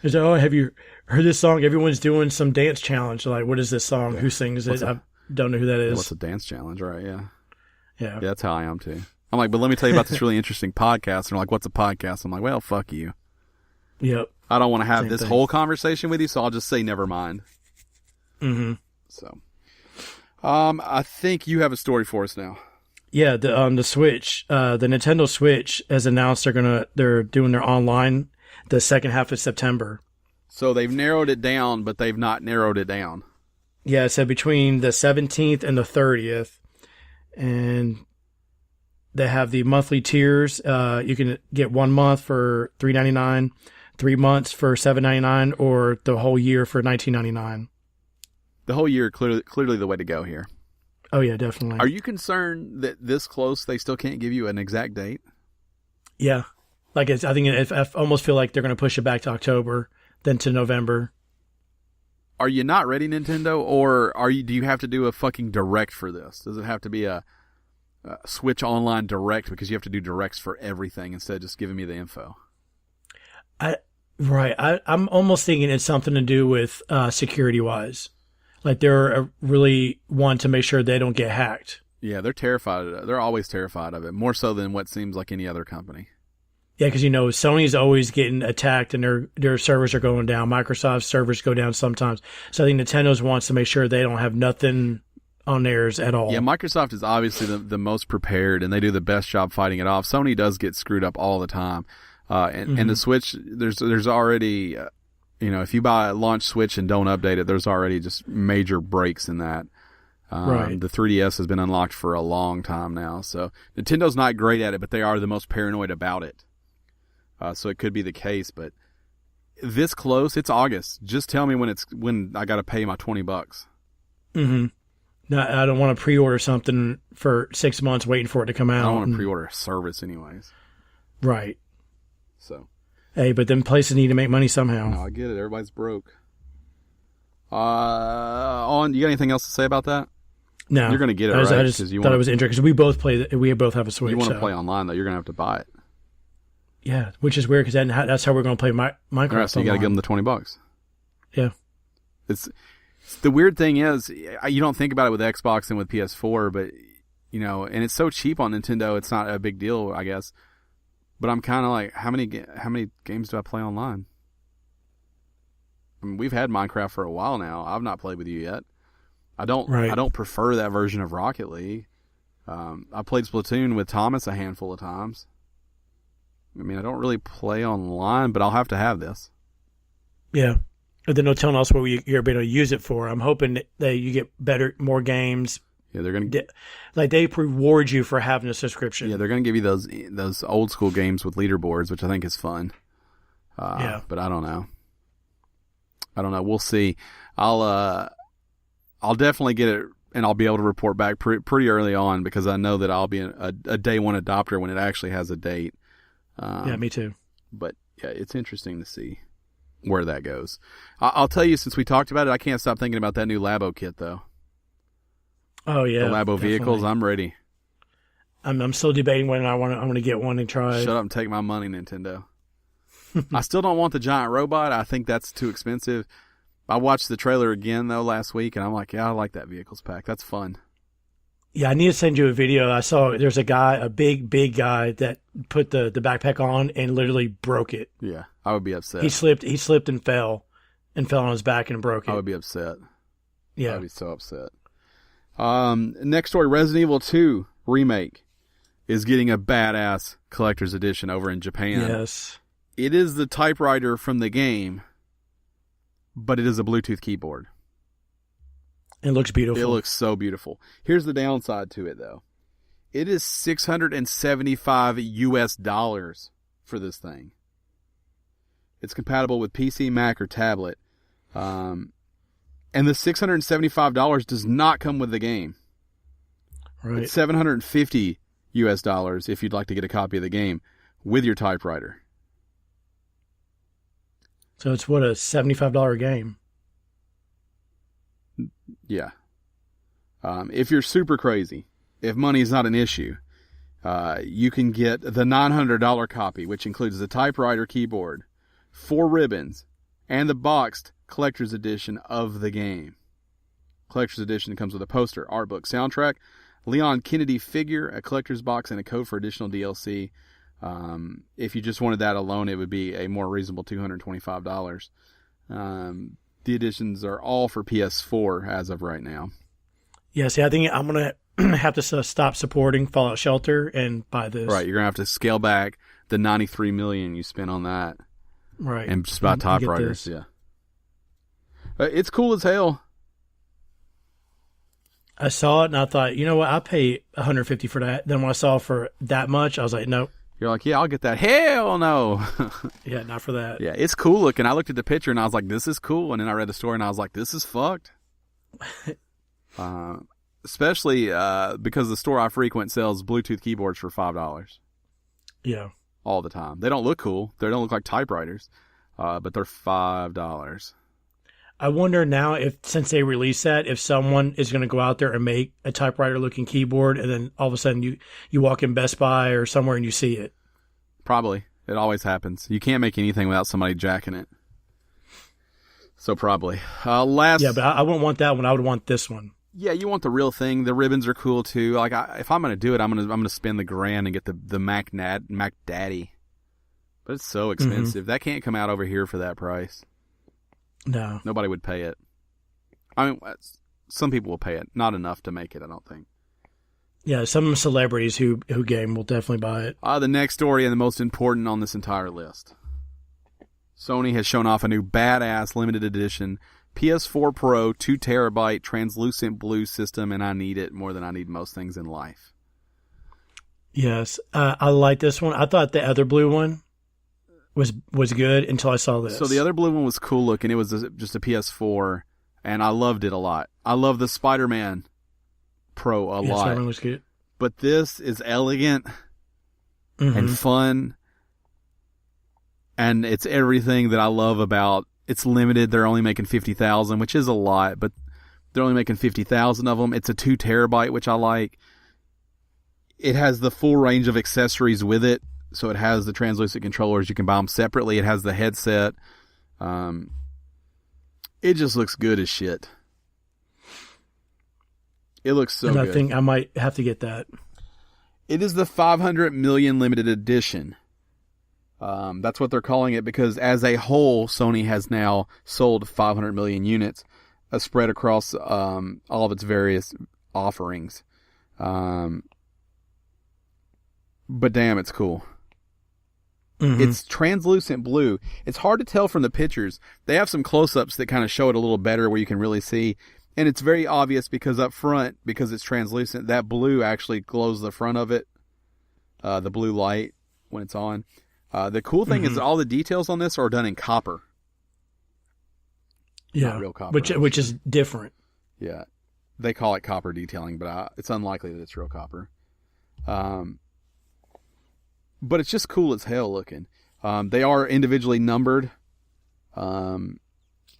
It's like, oh, have you heard this song? Everyone's doing some dance challenge. Like, what is this song? Who sings it? I don't know who that is. What's a dance challenge, right? Yeah. Yeah. That's how I am, too. I'm like, but let me tell you about this really interesting podcast. And they're like, what's a podcast? I'm like, well, fuck you. Yep. I don't want to have Same this thing. whole conversation with you, so I'll just say never mind. Mm-hmm. So, I think you have a story for us now. Yeah, the Switch, the Nintendo Switch has announced they're doing their online the second half of September. So they've narrowed it down, but they've not narrowed it down. Yeah, it said between the 17th and the 30th, and they have the monthly tiers. You can get 1 month for $3.99, 3 months for $7.99, or the whole year for $19.99. The whole year clearly the way to go here. Oh yeah, definitely. Are you concerned that this close they still can't give you an exact date? Yeah, I almost feel like they're going to push it back to October, then to November. Are you not ready, Nintendo, or do you have to do a fucking direct for this? Does it have to be a Switch Online direct because you have to do directs for everything instead of just giving me the info? I'm almost thinking it's something to do with security wise. Like they're really want to make sure they don't get hacked. Yeah, they're terrified of it. They're always terrified of it, more so than what seems like any other company. Yeah, because Sony's always getting attacked and their servers are going down. Microsoft's servers go down sometimes. So I think Nintendo's wants to make sure they don't have nothing on theirs at all. Yeah, Microsoft is obviously the most prepared, and they do the best job fighting it off. Sony does get screwed up all the time. And the Switch, there's already... if you buy a launch Switch and don't update it, there's already just major breaks in that. Right. The 3DS has been unlocked for a long time now. So Nintendo's not great at it, but they are the most paranoid about it. So it could be the case, but this close, it's August. Just tell me when I got to pay my $20. Mm-hmm. No, I don't want to pre-order something for 6 months waiting for it to come out. I don't want to pre-order a service anyways. Right. So. Hey, but them places need to make money somehow. No, I get it. Everybody's broke. You got anything else to say about that? No. You're going to get it, right? I just thought it was interesting because we both have a Switch. You want to play online, though. You're going to have to buy it. Yeah, which is weird because that's how we're going to play Minecraft. All right, so you got to give them the $20. Yeah. It's the weird thing is, you don't think about it with Xbox and with PS4, but, and it's so cheap on Nintendo, it's not a big deal, I guess. But I'm kind of like, how many games do I play online? I mean, we've had Minecraft for a while now. I've not played with you yet. I don't prefer that version of Rocket League. I played Splatoon with Thomas a handful of times. I mean, I don't really play online, but I'll have to have this. Yeah. And then they're telling us what you're able to use it for. I'm hoping that you get more games. Yeah, they're gonna they reward you for having a subscription. Yeah, they're gonna give you those old school games with leaderboards, which I think is fun. Yeah, but I don't know. We'll see. I'll definitely get it, and I'll be able to report back pretty early on because I know that I'll be a day one adopter when it actually has a date. Yeah, me too. But yeah, it's interesting to see where that goes. I'll tell you, since we talked about it, I can't stop thinking about that new Labo kit though. Oh yeah, the Labo vehicles. I'm ready. I'm still debating whether I want to get one and try. Shut up and take my money, Nintendo. I still don't want the giant robot. I think that's too expensive. I watched the trailer again though last week, and I'm like, yeah, I like that vehicles pack. That's fun. Yeah, I need to send you a video. I saw there's a big guy that put the backpack on and literally broke it. Yeah, I would be upset. He slipped and fell on his back and broke it. I would be upset. Yeah. I'd be so upset. Next story, Resident Evil 2 Remake is getting a badass collector's edition over in Japan. Yes. It is the typewriter from the game, but it is a Bluetooth keyboard. It looks beautiful. It looks so beautiful. Here's the downside to it, though. It is $675 for this thing. It's compatible with PC, Mac, or tablet. And the $675 does not come with the game. Right. It's $750 if you'd like to get a copy of the game with your typewriter. So it's what, a $75 game? Yeah. If you're super crazy, if money is not an issue, you can get the $900 copy, which includes the typewriter keyboard, 4 ribbons, and the boxed collector's edition of the game. Collector's edition comes with a poster, art book, soundtrack, Leon Kennedy figure, a collector's box, and a code for additional DLC. If you just wanted that alone, it would be a more reasonable $225. The editions are all for PS4 as of right now. Yeah, see, I think I'm going to have to stop supporting Fallout Shelter and buy this. Right, you're going to have to scale back the $93 million you spent on that. Right. And just buy typewriters, yeah. It's cool as hell. I saw it and I thought, you know what, I'll pay $150 for that. Then when I saw it for that much, I was like, nope. You're like, yeah, I'll get that. Hell no. Yeah, not for that. Yeah, it's cool looking. I looked at the picture and I was like, this is cool. And then I read the story and I was like, this is fucked. Especially because the store I frequent sells Bluetooth keyboards for $5. Yeah. All the time. They don't look cool. They don't look like typewriters. But they're $5. I wonder now if, since they released that, if someone is going to go out there and make a typewriter-looking keyboard, and then all of a sudden you walk in Best Buy or somewhere and you see it. Probably. It always happens. You can't make anything without somebody jacking it. So probably. Yeah, but I wouldn't want that one. I would want this one. Yeah, you want the real thing. The ribbons are cool too. Like, if I'm going to do it, I'm going to spend the $1,000 and get the Mac Daddy. But it's so expensive. That can't come out over here for that price. No. Nobody would pay it. I mean, some people will pay it. Not enough to make it, I don't think. Yeah, some celebrities who game will definitely buy it. The next story and the most important on this entire list. Sony has shown off a new badass limited edition PS4 Pro 2TB translucent blue system, and I need it more than I need most things in life. Yes, I like this one. I thought the other blue one was good until I saw this. So the other blue one was cool looking. It was just a PS4, and I loved it a lot. I love the Spider-Man Pro a lot. Spider-Man looks good. But this is elegant and fun, and it's everything that I love about. It's limited. They're only making 50,000, which is a lot, but they're only making 50,000 of them. It's a 2TB, which I like. It has the full range of accessories with it. So it has the translucent controllers. You can buy them separately. It has the headset. It just looks good as shit. It looks so good. I think I might have to get that. It is the 500 million limited edition. That's what they're calling it because as a whole, Sony has now sold 500 million units, spread across all of its various offerings. But damn, it's cool. It's translucent blue. It's hard to tell from the pictures. They have some close-ups that kind of show it a little better where you can really see. And it's very obvious because up front, because it's translucent, that blue actually glows the front of it. The blue light when it's on. The cool thing is that all the details on this are done in copper. Yeah, not real copper. Which is different. Yeah. They call it copper detailing, but it's unlikely that it's real copper. But it's just cool as hell looking. They are individually numbered. And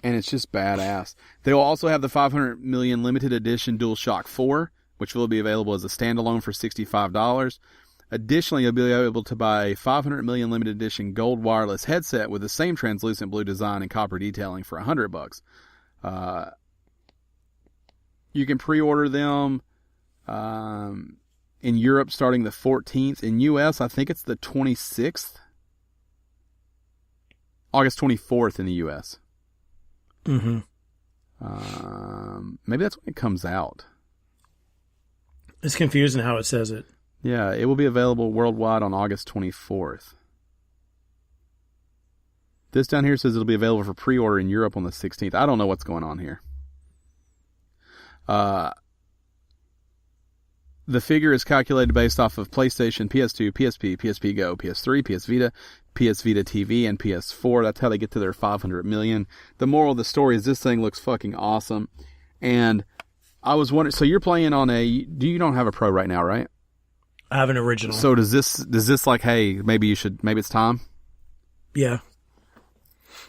it's just badass. They will also have the 500 million limited edition DualShock 4 which will be available as a standalone for $65. Additionally, you'll be able to buy a 500 million limited edition gold wireless headset with the same translucent blue design and copper detailing for $100. You can pre-order them in Europe starting the 14th. In US, I think it's the 26th. August 24th in the US. Mm-hmm. Maybe that's when it comes out. It's confusing how it says it. Yeah, it will be available worldwide on August 24th. This down here says it'll be available for pre-order in Europe on the 16th. I don't know what's going on here. The figure is calculated based off of PlayStation, PS2, PSP, PSP Go, PS3, PS Vita, PS Vita TV, and PS4. That's how they get to their 500 million. The moral of the story is this thing looks fucking awesome. And I was wondering, so you're playing on you don't have a Pro right now, right? I have an original. So does this like, hey, maybe it's time? Yeah.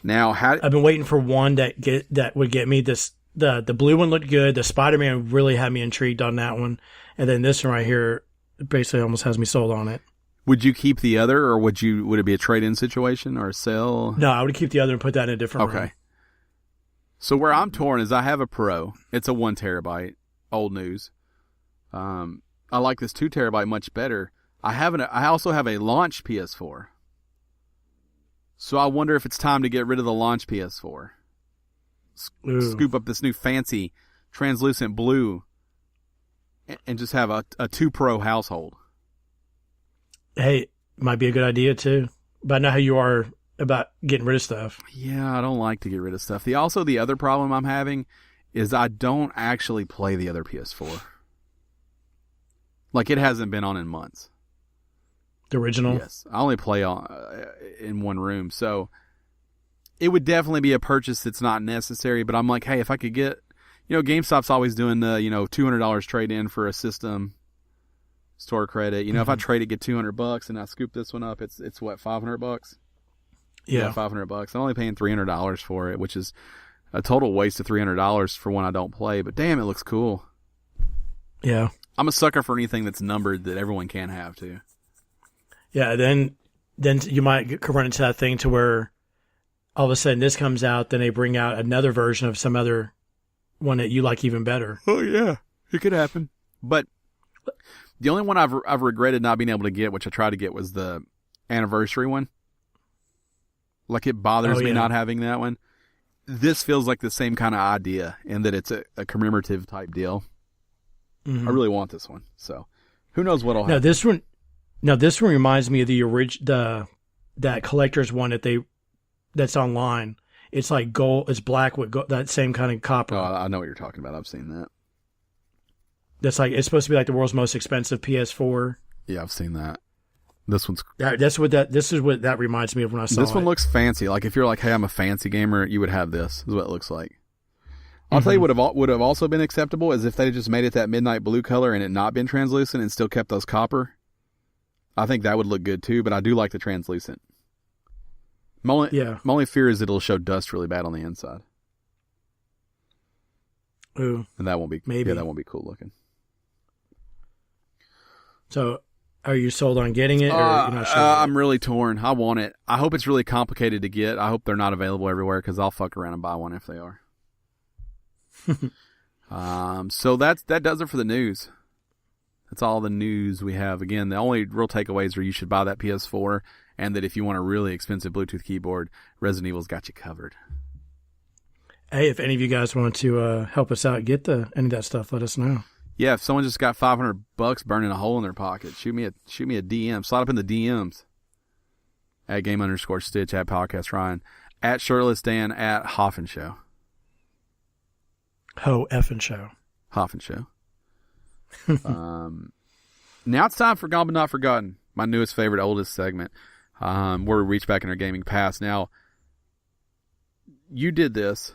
Now, I've been waiting for one that would get me this. The blue one looked good. The Spider-Man really had me intrigued on that one. And then this one right here basically almost has me sold on it. Would you keep the other, or would it be a trade-in situation or a sell? No, I would keep the other and put that in a different room. So where I'm torn is I have a Pro. It's a 1 terabyte. Old news. I like this 2 terabyte much better. I also have a launch PS4. So I wonder if it's time to get rid of the launch PS4. Scoop up this new fancy translucent blue and just have a 2 Pro household. Hey, might be a good idea too. But I know how you are about getting rid of stuff. Yeah, I don't like to get rid of stuff. The other problem I'm having is I don't actually play the other PS4. Like, it hasn't been on in months. The original? Yes. I only play in one room. So it would definitely be a purchase that's not necessary. But I'm like, hey, if I could get, GameStop's always doing the, $200 trade in for a system store credit. If I trade it, get $200 and I scoop this one up, it's what, $500? Yeah, $500. I'm only paying $300 for it, which is a total waste of $300 for one I don't play. But damn, it looks cool. Yeah. I'm a sucker for anything that's numbered that everyone can have too. Yeah, then you might run into that thing to where all of a sudden this comes out, then they bring out another version of some other one that you like even better. Oh yeah, it could happen. But the only one I've regretted not being able to get, which I tried to get, was the anniversary one. Like, it bothers me not having that one. This feels like the same kind of idea in that it's a commemorative type deal. Mm-hmm. I really want this one. So who knows what'll happen. This one reminds me of that collector's one that's online. It's like gold. It's black with that same kind of copper. Oh, I know what you're talking about. I've seen that. It's supposed to be like the world's most expensive PS4. Yeah, I've seen that. This one's. This is what that reminds me of when I saw it. This one looks fancy. Like, if you're like, hey, I'm a fancy gamer, you would have this. Is what it looks like. I'll tell you what would have also been acceptable is if they just made it that midnight blue color and it not been translucent and still kept those copper. I think that would look good too, but I do like the translucent. My only fear is it'll show dust really bad on the inside. Ooh. And that won't be cool looking. So, are you sold on getting it, or you're not sure? I'm really torn. I want it. I hope it's really complicated to get. I hope they're not available everywhere, because I'll fuck around and buy one if they are. So that does it for the news. That's all the news we have. Again, the only real takeaways are you should buy that PS4, and that if you want a really expensive Bluetooth keyboard, Resident Evil's got you covered. Hey, if any of you guys want to help us out, get any of that stuff, let us know. Yeah, if someone just got $500 burning a hole in their pocket, shoot me a DM. Slide up in the DMs at @game_stitch, at Podcast Ryan, at Shirtless Dan, at Hoffen Show. Ho effing show. Hoffen Show. Now it's time for Gone But Not Forgotten, my newest favorite, oldest segment, where we reach back in our gaming past. Now, you did this.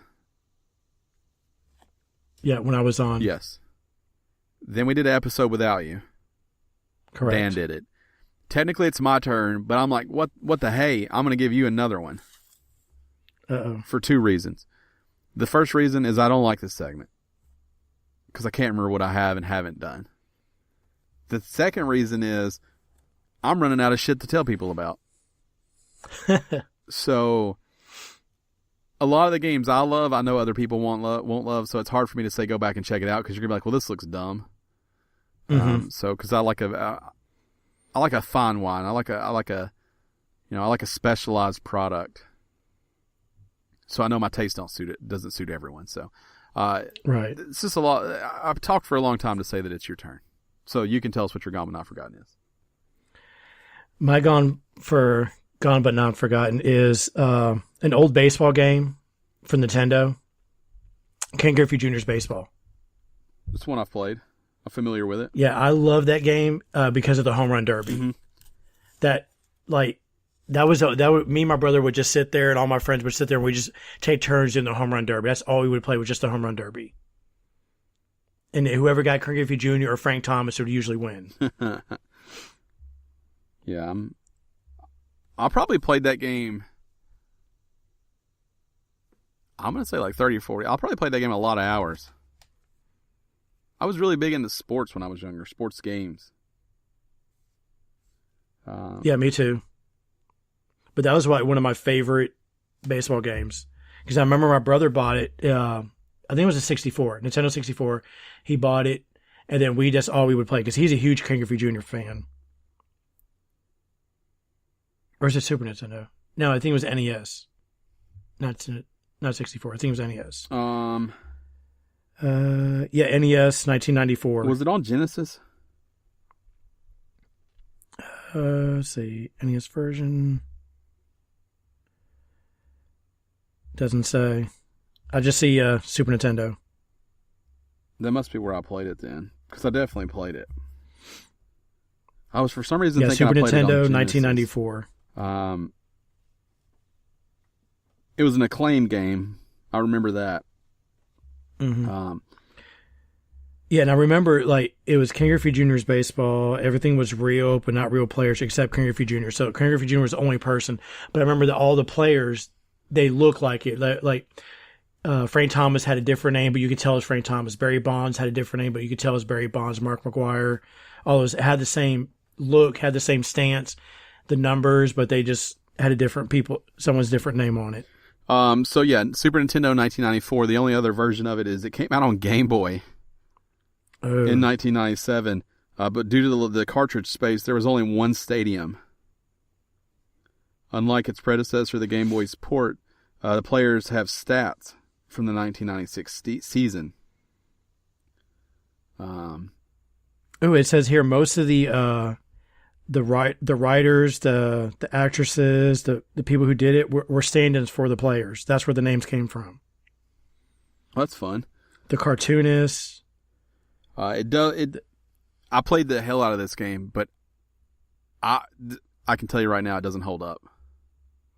Yeah, when I was on. Yes. Then we did an episode without you. Correct. Dan did it. Technically, it's my turn, but I'm like, what the hey? I'm going to give you another one. Uh-oh. For 2 reasons. The first reason is I don't like this segment. because I can't remember what I have and haven't done. The second reason is I'm running out of shit to tell people about. So a lot of the games I love, I know other people won't love, so it's hard for me to say go back and check it out because you're gonna be like, well, this looks dumb. Mm-hmm. Because I like a fine wine. I like a specialized product. So I know my taste doesn't suit everyone. So, right. It's just a lot. I've talked for a long time to say that it's your turn. So you can tell us what your Gone But Not Forgotten is. My Gone But Not Forgotten is an old baseball game from Nintendo. Ken Griffey Jr.'s Baseball. It's one I've played. I'm familiar with it. Yeah, I love that game because of the home run derby. Mm-hmm. That was me and my brother would just sit there, and all my friends would sit there, and we just take turns in the home run derby. That's all we would play, was just the home run derby. And whoever got Ken Griffey Jr. or Frank Thomas would usually win. Yeah, I probably played that game. I'm gonna say like 30 or 40. I'll probably play that game a lot of hours. I was really big into sports when I was younger, sports games. Yeah, me too. But that was one of my favorite baseball games. Because I remember my brother bought it. I think it was a 64, Nintendo 64. He bought it, and then that's all we would play. Because he's a huge Ken Griffey Jr. fan. Or is it Super Nintendo? No, I think it was NES. Not 64. I think it was NES. Yeah, NES, 1994. Was it on Genesis? Let's see. NES version. Doesn't say. I just see Super Nintendo. That must be where I played it then. Because I definitely played it. I was for some reason thinking Super I played Nintendo, it on 1994. It was an Acclaim game. I remember that. Mm-hmm. Yeah, and I remember it was Ken Griffey Jr.'s Baseball. Everything was real, but not real players except Ken Griffey Jr. So Ken Griffey Jr. was the only person. But I remember that all the players, they look like it. Frank Thomas had a different name, but you could tell it was Frank Thomas. Barry Bonds had a different name, but you could tell it was Barry Bonds. Mark McGwire, all those had the same look, had the same stance, the numbers, but they just had someone's different name on it. So yeah, Super Nintendo 1994. The only other version of it is it came out on Game Boy in 1997. But due to the cartridge space, there was only one stadium. Unlike its predecessor, the Game Boy's port, the players have stats from the 1996 season. It says here most of the writers, the actresses, the people who did it were stand-ins for the players. That's where the names came from. That's fun. The cartoonists. I played the hell out of this game, but I can tell you right now, it doesn't hold up.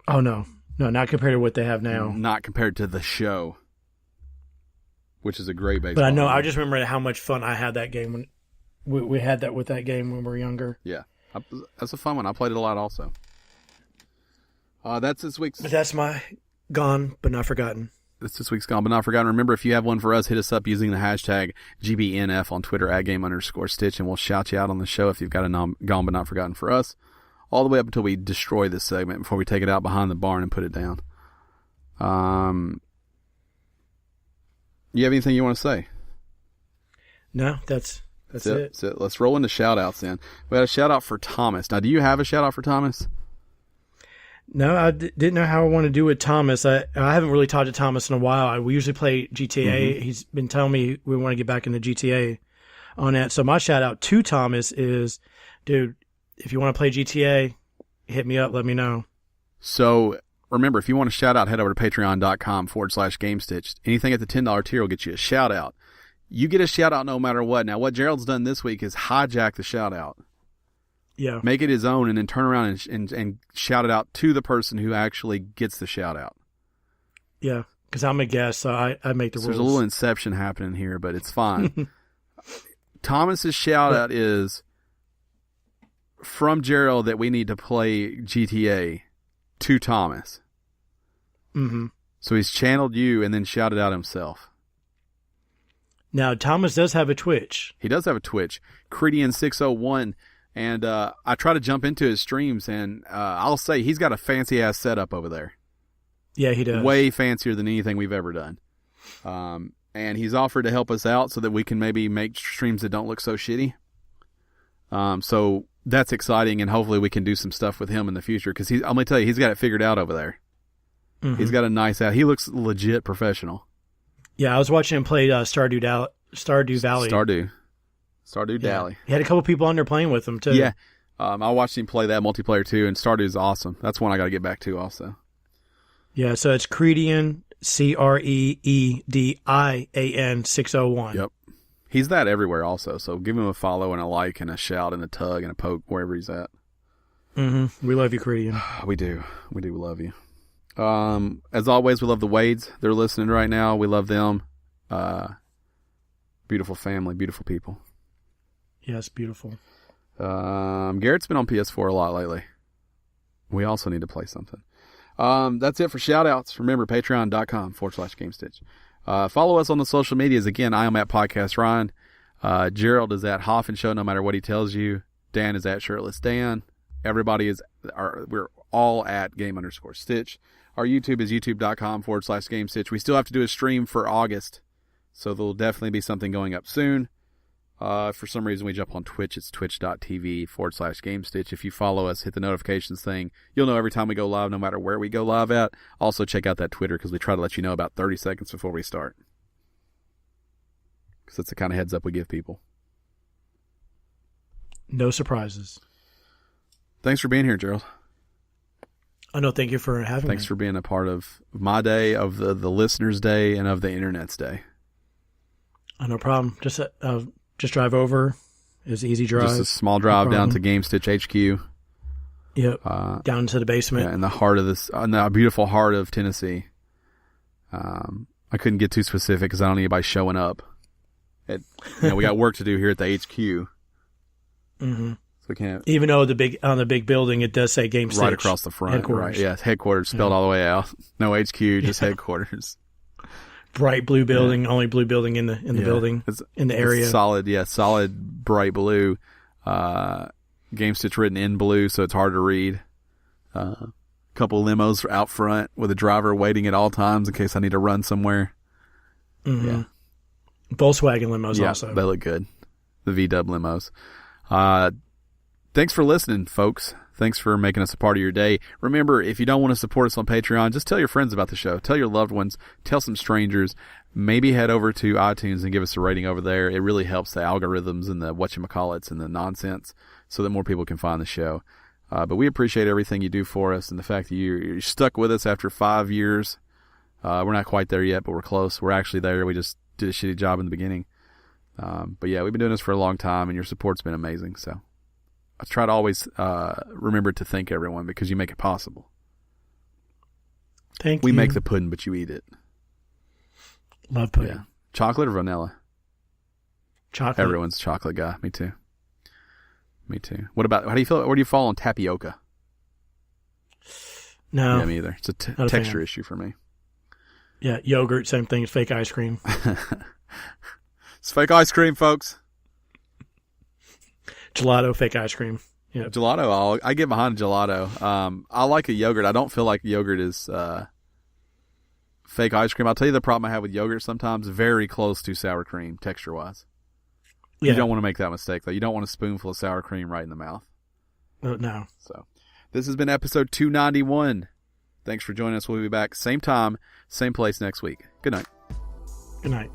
Oh no, not compared to what they have now. Not compared to the show, which is a great baseball. But I know, game. I just remember how much fun I had that game when we had that with that game when we were younger. Yeah. That's a fun one. I played it a lot also. That's this week's... But that's my Gone But Not Forgotten. That's this week's Gone But Not Forgotten. Remember, if you have one for us, hit us up using the hashtag GBNF on Twitter @game_stitch, and we'll shout you out on the show if you've got a Gone But Not Forgotten for us, all the way up until we destroy this segment before we take it out behind the barn and put it down. You have anything you want to say? No, that's it. That's it. Let's roll into shout-outs then. We had a shout-out for Thomas. Now, do you have a shout-out for Thomas? No, I didn't know how I want to do with Thomas. I haven't really talked to Thomas in a while. We usually play GTA. Mm-hmm. He's been telling me we want to get back into GTA on that. So my shout-out to Thomas is, dude, if you want to play GTA, hit me up. Let me know. So remember, if you want a shout-out, head over to patreon.com/GameStitch. Anything at the $10 tier will get you a shout-out. You get a shout-out no matter what. Now, what Gerald's done this week is hijack the shout-out. Yeah. Make it his own and then turn around and shout it out to the person who actually gets the shout-out. Yeah, because I'm a guest, so I make the rules. There's a little inception happening here, but it's fine. Thomas's shout-out is from Gerald that we need to play GTA to Thomas. Mm-hmm. So he's channeled you and then shouted out himself. Now, Thomas does have a Twitch. He does have a Twitch, Credian601, and I try to jump into his streams, and I'll say he's got a fancy-ass setup over there. Yeah, he does. Way fancier than anything we've ever done. And he's offered to help us out so that we can maybe make streams that don't look so shitty. So that's exciting, and hopefully we can do some stuff with him in the future, because I'm going to tell you, he's got it figured out over there. Mm-hmm. He's got a nice out. He looks legit professional. Yeah, I was watching him play Stardew Valley. Stardew Valley. He had a couple people on there playing with him, too. Yeah. I watched him play that multiplayer, too, and Stardew's awesome. That's one I got to get back to, also. Yeah, so it's Credian, Creedian 601. Yep. He's that everywhere, also, so give him a follow and a like and a shout and a tug and a poke wherever he's at. Mm-hmm. We love you, Credian. We do. We do love you. As always, we love the Wades. They're listening right now. We love them. Beautiful family, beautiful people. Yes, beautiful. Garrett's been on PS4 a lot lately. We also need to play something. That's it for shout-outs. Remember, patreon.com/GameStitch. Follow us on the social medias. Again, I am at Podcast Ryan. Gerald is at Hoffman Show, no matter what he tells you. Dan is at Shirtless Dan. Everybody we're all at Game_Stitch. Our YouTube is youtube.com/GameStitch. We still have to do a stream for August, so there'll definitely be something going up soon. For some reason we jump on Twitch. It's twitch.tv/GameStitch. If you follow us, hit the notifications thing. You'll know every time we go live, no matter where we go live at. Also, check out that Twitter, because we try to let you know about 30 seconds before we start. Because that's the kind of heads up we give people. No surprises. Thanks for being here, Gerald. Oh, no, thank you for having me. Thanks for being a part of my day, of the listeners' day, and of the internet's day. Oh, no problem. Just drive over. It was an easy drive. Just a small drive down to GameStitch HQ. Yep. Down to the basement. Yeah, in the heart of in the beautiful heart of Tennessee. I couldn't get too specific because I don't need anybody showing up. We got work to do here at the HQ. Mm-hmm. So we can't. Even though on the big building it does say GameStitch. Right across the front. Headquarters. Right. Yeah, headquarters spelled all the way out. No HQ, just headquarters. Bright blue building, only blue building in the building, in the area. Solid bright blue. GameStitch written in blue, so it's hard to read. Couple limos out front with a driver waiting at all times in case I need to run somewhere. Mm-hmm. Yeah. Volkswagen limos also. They look good. The VW limos. Thanks for listening, folks. Thanks for making us a part of your day. Remember, if you don't want to support us on Patreon, just tell your friends about the show. Tell your loved ones. Tell some strangers. Maybe head over to iTunes and give us a rating over there. It really helps the algorithms and the whatchamacallits and the nonsense so that more people can find the show. But we appreciate everything you do for us, and the fact that you're stuck with us after 5 years. We're not quite there yet, but we're close. We're actually there. We just did a shitty job in the beginning. But yeah, we've been doing this for a long time, and your support's been amazing. So I try to always remember to thank everyone, because you make it possible. Thank you. We make the pudding, but you eat it. Love pudding. Yeah. Chocolate or vanilla? Chocolate. Everyone's a chocolate guy. Me too. How do you feel? Where do you fall on tapioca? No. Yeah, me either. It's a texture issue for me. Yeah, yogurt, same thing as fake ice cream. It's fake ice cream, folks. Gelato, fake ice cream. Yeah. Gelato, I get behind a gelato. I like a yogurt. I don't feel like yogurt is fake ice cream. I'll tell you the problem I have with yogurt sometimes, very close to sour cream, texture-wise. Yeah. You don't want to make that mistake, though. You don't want a spoonful of sour cream right in the mouth. No. So, this has been episode 291. Thanks for joining us. We'll be back same time, same place next week. Good night. Good night.